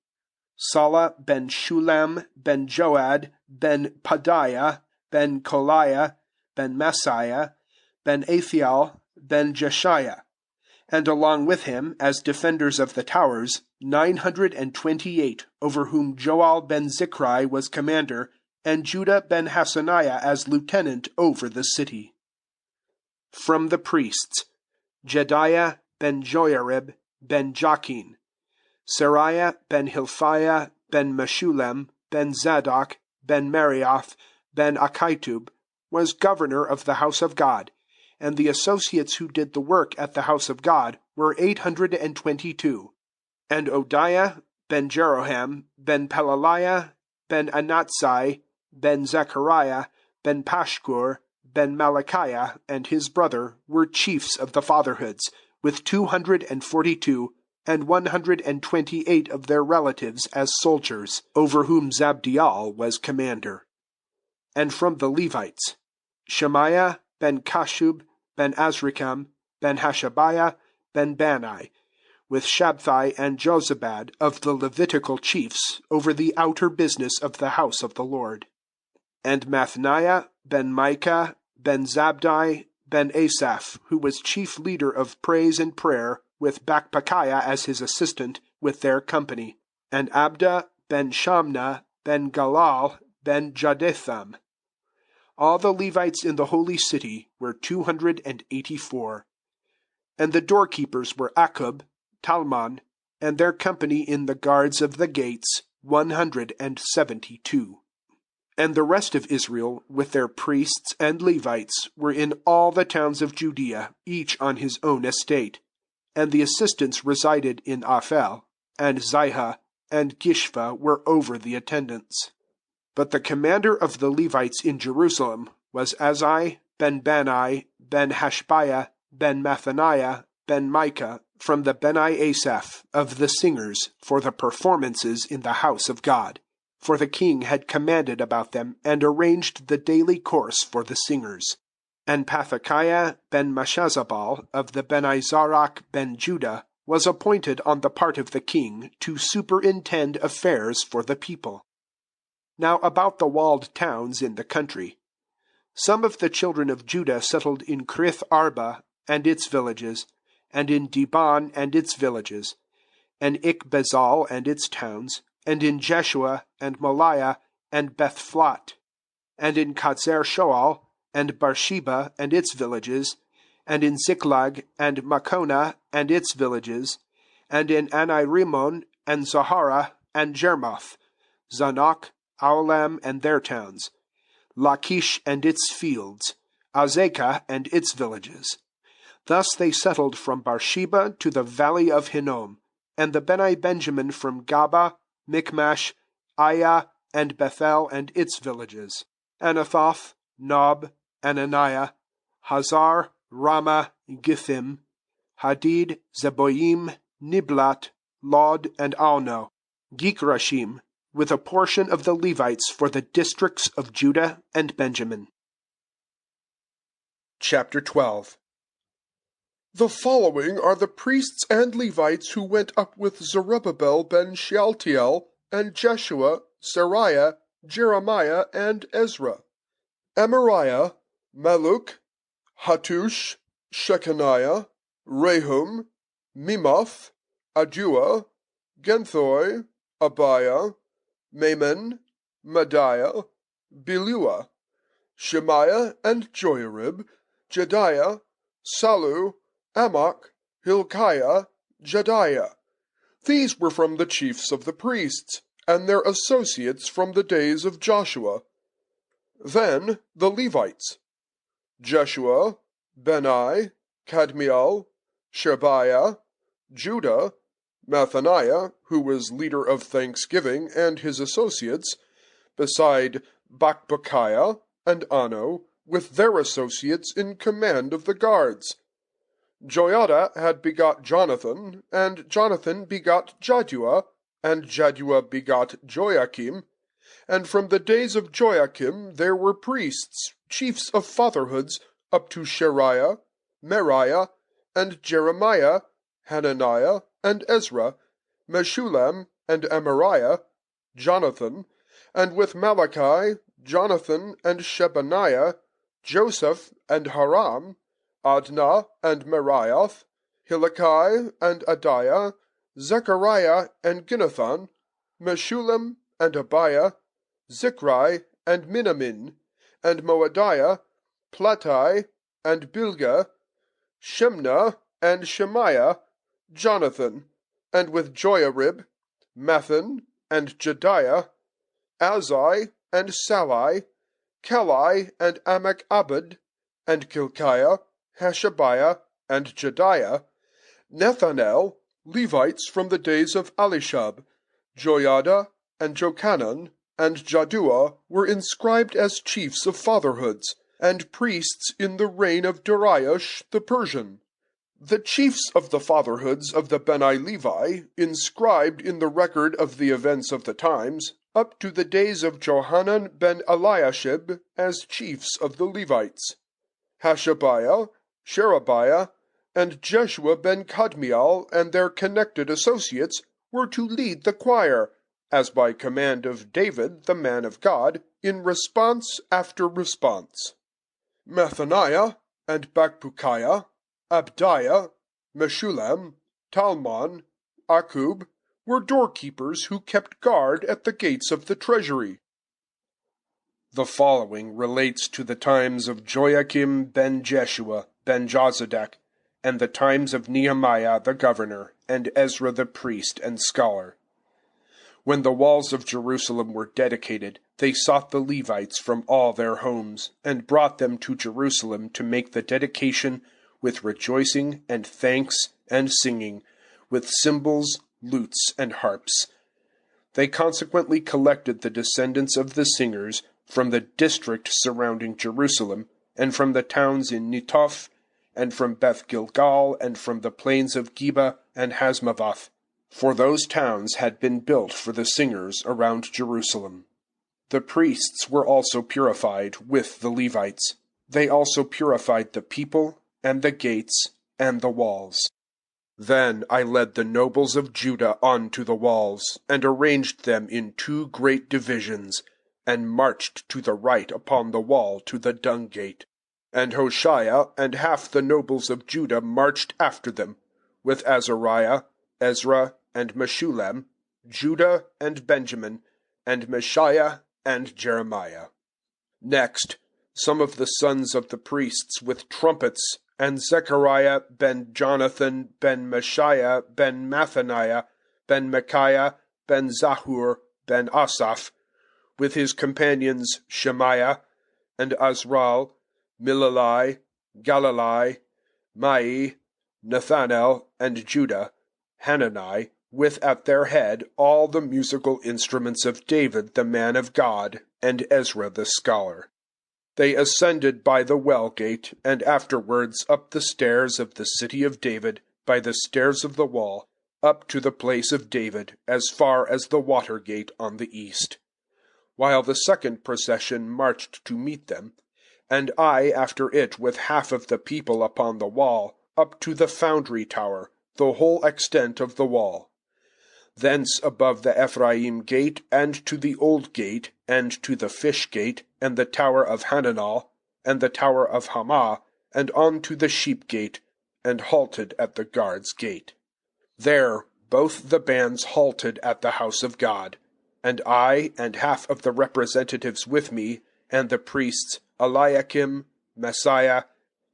Salah ben Shulam, ben Joad, ben Padiah, ben Koliah, ben Maaseiah, ben Athiel, ben Jeshiah, and along with him, as defenders of the towers, 928, over whom Joel ben Zichri was commander, and Judah ben Hassaniah as lieutenant over the city. From the priests, Jediah ben Joiarib ben Jachin, Seraiah ben Hilphiah ben Meshullam ben Zadok ben Marioth ben Achitub was governor of the house of God, and the associates who did the work at the house of God were 822. And Odiah ben Jeroham ben Pelaliah ben Anatsai ben Zechariah ben Pashkur ben Malachiah and his brother were chiefs of the fatherhoods, with 242, and 128 of their relatives as soldiers, over whom Zabdiel was commander. And from the Levites, Shemaiah ben Kashub ben Azrikam ben Hashabiah ben Bani, with Shabthai and Jozabad of the Levitical chiefs over the outer business of the house of the Lord. And Mathaniah ben Micah ben Zabdi ben Asaph, who was chief leader of praise and prayer, with Bakpakiah as his assistant, with their company. And Abda ben Shamna ben Galal ben Jadetham. All the Levites in the holy city were 284. And the doorkeepers were Akub, Talmon, and their company in the guards of the gates 172. And the rest of Israel, with their priests and Levites, were in all the towns of Judea, each on his own estate. And the assistants resided in Aphel, and Zihah, and Gishva were over the attendants. But the commander of the Levites in Jerusalem was Azai, ben Bani, ben Hashbiah, ben Mathaniah, ben Micah, from the Beni Asaph, of the singers, for the performances in the house of God. For the king had commanded about them, and arranged the daily course for the singers. And Pathakiah ben Mashazabal, of the Beni Zarach ben Judah, was appointed on the part of the king to superintend affairs for the people. Now about the walled towns in the country. Some of the children of Judah settled in Krith Arba and its villages, and in Dibon and its villages, and Ikbezal and its towns, and in Jeshua and Moliah and Bethflat, and in Katzer Shoal and Beersheba and its villages, and in Ziklag and Makona and its villages, and in Anirimon and Zahara and Jermoth, Zanak, Aulam and their towns, Lachish and its fields, Azekah and its villages. Thus they settled from Beersheba to the valley of Hinnom, and the Beni Benjamin from Gaba, Michmash, Aya, and Bethel and its villages, Anathoth, Nob, Ananiah, Hazar, Ramah, Githim, Hadid, Zeboim, Niblat, Lod, and Alno, Gikrashim, with a portion of the Levites for the districts of Judah and Benjamin. Chapter 12. The following are the priests and Levites who went up with Zerubbabel ben Shealtiel, and Jeshua, Seraiah, Jeremiah, and Ezra: Amariah, Maluk, Hattush, Shechaniah, Rehum, Mimoth, Adua, Genthoi, Abiah, Maimon, Madiah, Bilua, Shemaiah and Joiarib, Jediah, Salu, Amok, Hilkiah, Jediah. These were from the chiefs of the priests, and their associates from the days of Joshua. Then the Levites: Jeshua, Beni, Kadmiel, Shebiah, Judah, Mathaniah, who was leader of thanksgiving, and his associates, beside Bakbukiah and Ano, with their associates in command of the guards. Joiada had begot Jonathan, and Jonathan begot Jaddua, and Jaddua begot Joachim. And from the days of Joachim there were priests, chiefs of fatherhoods, up to Sheriah, Meriah, and Jeremiah, Hananiah, and Ezra, Meshullam, and Amariah, Jonathan, and with Malachi, Jonathan, and Shebaniah, Joseph, and Haram, Adnah, and Merioth, Hilkiah, and Adiah, Zechariah, and Ginnathan, Meshullam, and Abiah, Zichri, and Minamin, and Moadiah, Plattai, and Bilgah, Shemnah, and Shemaiah, Jonathan, and with Joiarib, Methan, and Jediah, Azai, and Salai, Kelai, and Amach-abed, and Kilkiah, Hashabiah, and Jediah, Nethanel, Levites from the days of Elishab, Joiada, and Jochanan, and Jaddua were inscribed as chiefs of fatherhoods, and priests in the reign of Darius the Persian. The chiefs of the fatherhoods of the Beni Levi, inscribed in the record of the events of the times, up to the days of Johanan ben Eliashib, as chiefs of the Levites: Hashabiah, Sherebiah, and Jeshua ben Kadmiel and their connected associates were to lead the choir, as by command of David the man of God, in response after response. Mathaniah, and Bakbukiah, Abdiah, Meshullam, Talmon, Akub, were doorkeepers who kept guard at the gates of the treasury. The following relates to the times of Joachim ben Jeshua ben Jozadak, and the times of Nehemiah the governor, and Ezra the priest and scholar. When the walls of Jerusalem were dedicated, they sought the Levites from all their homes, and brought them to Jerusalem to make the dedication with rejoicing and thanks and singing, with cymbals, lutes, and harps. They consequently collected the descendants of the singers from the district surrounding Jerusalem, and from the towns in Netoph, and from Beth Gilgal, and from the plains of Geba and Hazmavoth, for those towns had been built for the singers around Jerusalem. The priests were also purified with the Levites. They also purified the people, and the gates, and the walls. Then I led the nobles of Judah on to the walls, and arranged them in 2 great divisions, and marched to the right upon the wall to the dung gate. And Hoshea and half the nobles of Judah marched after them, with Azariah, Ezra, and Meshullam, Judah and Benjamin, and Mishiah and Jeremiah. Next, some of the sons of the priests with trumpets, and Zechariah ben Jonathan ben Mishiah ben Mathaniah ben Micaiah ben Zahur ben Asaph, with his companions Shemaiah, and Azrael, Milalai, Galalai, Mai, Nathanael, and Judah, Hanani, with at their head all the musical instruments of David the man of God, and Ezra the scholar. They ascended by the well gate, and afterwards up the stairs of the city of David, by the stairs of the wall, up to the place of David, as far as the water gate on the east. While the second procession marched to meet them, and I after it with half of the people upon the wall, up to the foundry tower, the whole extent of the wall. Thence above the Ephraim gate, and to the old gate, and to the fish gate, and the tower of Hananel, and the tower of Hamah, and on to the sheep gate, and halted at the guard's gate. There both the bands halted at the house of God, and I and half of the representatives with me, and the priests Eliakim, Messiah,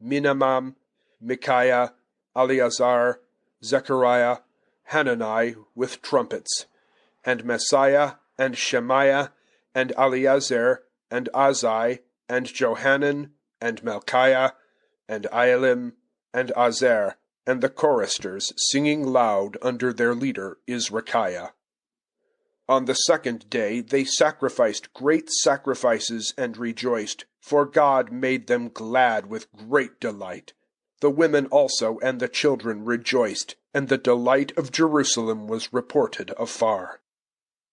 Minamam, Micaiah, Eleazar, Zechariah, Hanani with trumpets, and Messiah, and Shemaiah, and Eleazar, and Azai, and Johanan, and Melchiah, and Ialim, and Azer, and the choristers singing loud under their leader Izrakiah. On the second day they sacrificed great sacrifices and rejoiced, for God made them glad with great delight. The women also and the children rejoiced, and the delight of Jerusalem was reported afar.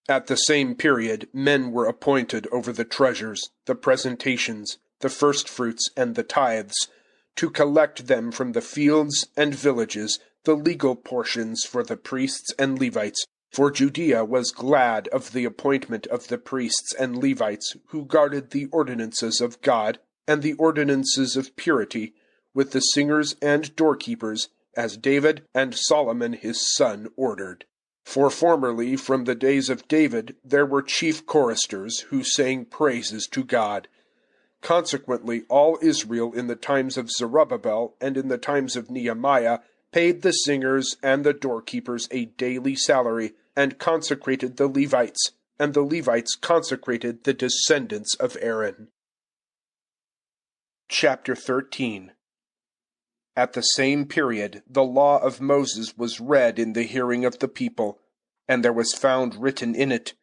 At the same period men were appointed over the treasures, the presentations, the firstfruits, and the tithes, to collect them from the fields and villages, the legal portions for the priests and Levites. For Judea was glad of the appointment of the priests and Levites, who guarded the ordinances of God and the ordinances of purity, with the singers and doorkeepers, as David and Solomon his son ordered. For formerly, from the days of David, there were chief choristers who sang praises to God. Consequently, all Israel in the times of Zerubbabel and in the times of Nehemiah paid the singers and the doorkeepers a daily salary, and consecrated the Levites, and the Levites consecrated the descendants of Aaron. Chapter 13. At the same period the law of Moses was read in the hearing of the people, and there was found written in it,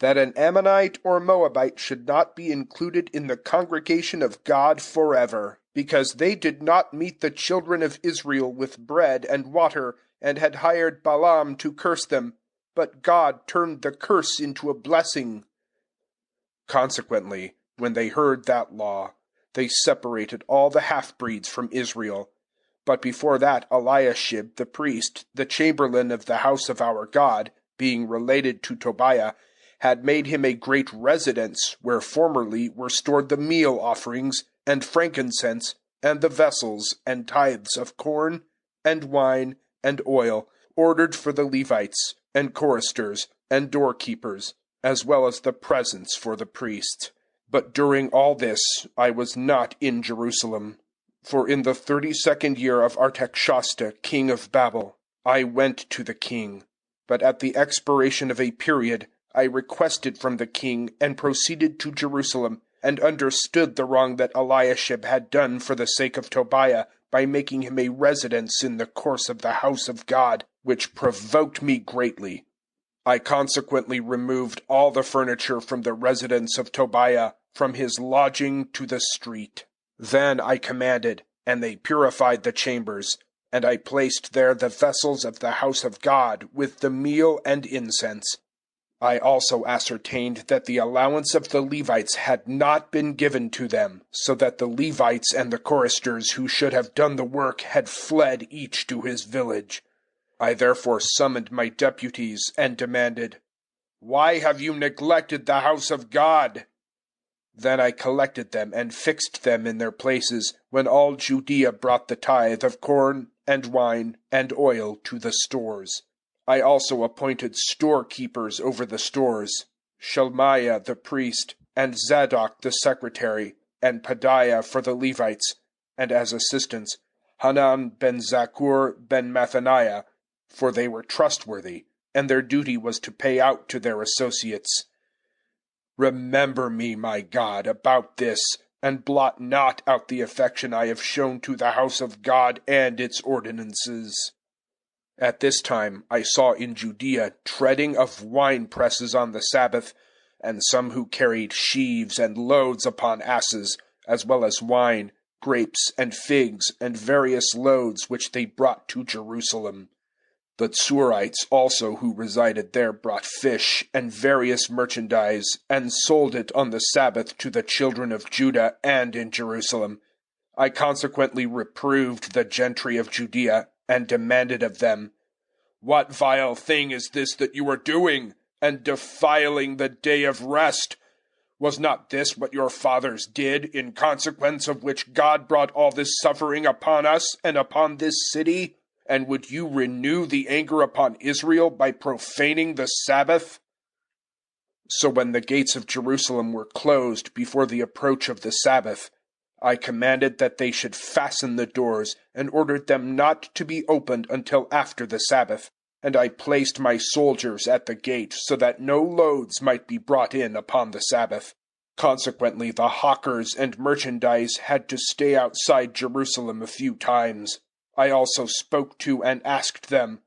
that an Ammonite or Moabite should not be included in the congregation of God forever, because they did not meet the children of Israel with bread and water, and had hired Balaam to curse them, but God turned the curse into a blessing. Consequently, when they heard that law, they separated all the half-breeds from Israel. But before that Eliashib the priest, the chamberlain of the house of our God, being related to Tobiah, had made him a great residence, where formerly were stored the meal offerings, and frankincense, and the vessels, and tithes of corn, and wine, and oil, ordered for the Levites, and choristers, and doorkeepers, as well as the presents for the priests. But during all this I was not in Jerusalem. For in the 32nd year of Artaxerxes king of Babel, I went to the king, but at the expiration of a period I requested from the king and proceeded to Jerusalem, and understood the wrong that Eliashib had done for the sake of Tobiah, by making him a residence in the course of the house of God, which provoked me greatly. I consequently removed all the furniture from the residence of Tobiah, from his lodging to the street. Then I commanded, and they purified the chambers, and I placed there the vessels of the house of God, with the meal and incense. I also ascertained that the allowance of the Levites had not been given to them, so that the Levites and the choristers who should have done the work had fled each to his village. I therefore summoned my deputies and demanded, "Why have you neglected the house of God?" Then I collected them and fixed them in their places, when all Judea brought the tithe of corn and wine and oil to the stores. I also appointed storekeepers over the stores, Shelmiah the priest, and Zadok the secretary, and Pedaiah for the Levites, and as assistants, Hanan ben Zakkur ben Mathaniah, for they were trustworthy, and their duty was to pay out to their associates. Remember me, my God, about this, and blot not out the affection I have shown to the house of God and its ordinances. At this time I saw in Judea treading of wine presses on the Sabbath, and some who carried sheaves and loads upon asses, as well as wine, grapes, and figs, and various loads which they brought to Jerusalem. The Tsurites also who resided there brought fish and various merchandise, and sold it on the Sabbath to the children of Judah and in Jerusalem. I consequently reproved the gentry of Judea, and demanded of them, "What vile thing is this that you are doing, and defiling the day of rest? Was not this what your fathers did, in consequence of which God brought all this suffering upon us and upon this city? And would you renew the anger upon Israel by profaning the Sabbath?" So when the gates of Jerusalem were closed before the approach of the Sabbath, I commanded that they should fasten the doors, and ordered them not to be opened until after the Sabbath. And I placed my soldiers at the gate, so that no loads might be brought in upon the Sabbath. Consequently, the hawkers and merchandise had to stay outside Jerusalem a few times. I also spoke to and asked them,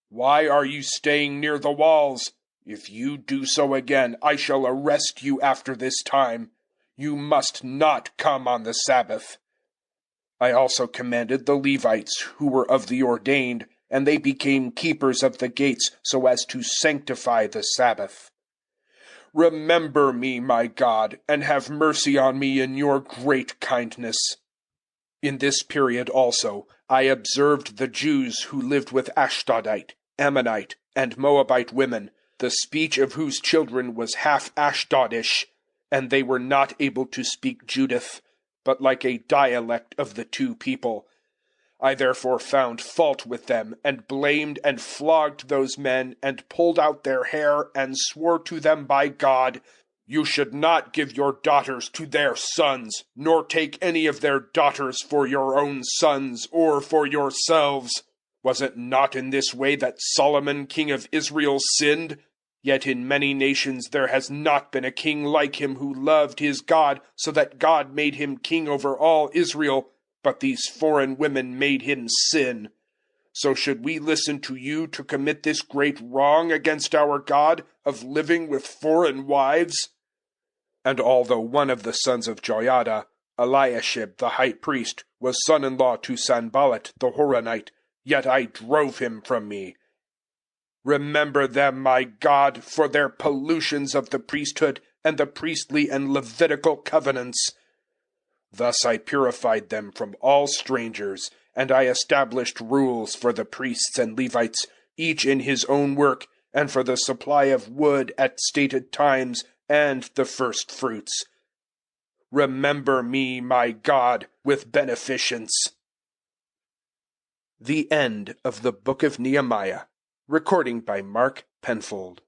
"Why are you staying near the walls? If you do so again, I shall arrest you after this time. You must not come on the Sabbath." I also commanded the Levites, who were of the ordained, and they became keepers of the gates, so as to sanctify the Sabbath. Remember me, my God, and have mercy on me in your great kindness. In this period also I observed the Jews who lived with Ashdodite, Ammonite, and Moabite women, the speech of whose children was half Ashdodish, and they were not able to speak Judith, but like a dialect of the two people. I therefore found fault with them, and blamed and flogged those men, and pulled out their hair, and swore to them by God, "You should not give your daughters to their sons, nor take any of their daughters for your own sons, or for yourselves. Was it not in this way that Solomon king of Israel sinned? Yet in many nations there has not been a king like him who loved his God, so that God made him king over all Israel, but these foreign women made him sin. So should we listen to you to commit this great wrong against our God, of living with foreign wives?" And although one of the sons of Joiada, Eliashib the high priest, was son-in-law to Sanballat the Horonite, yet I drove him from me. Remember them, my God, for their pollutions of the priesthood and the priestly and Levitical covenants. Thus I purified them from all strangers, and I established rules for the priests and Levites, each in his own work, and for the supply of wood at stated times, and the first fruits. Remember me, my God, with beneficence. The End of the Book of Nehemiah. Recording by Mark Penfold.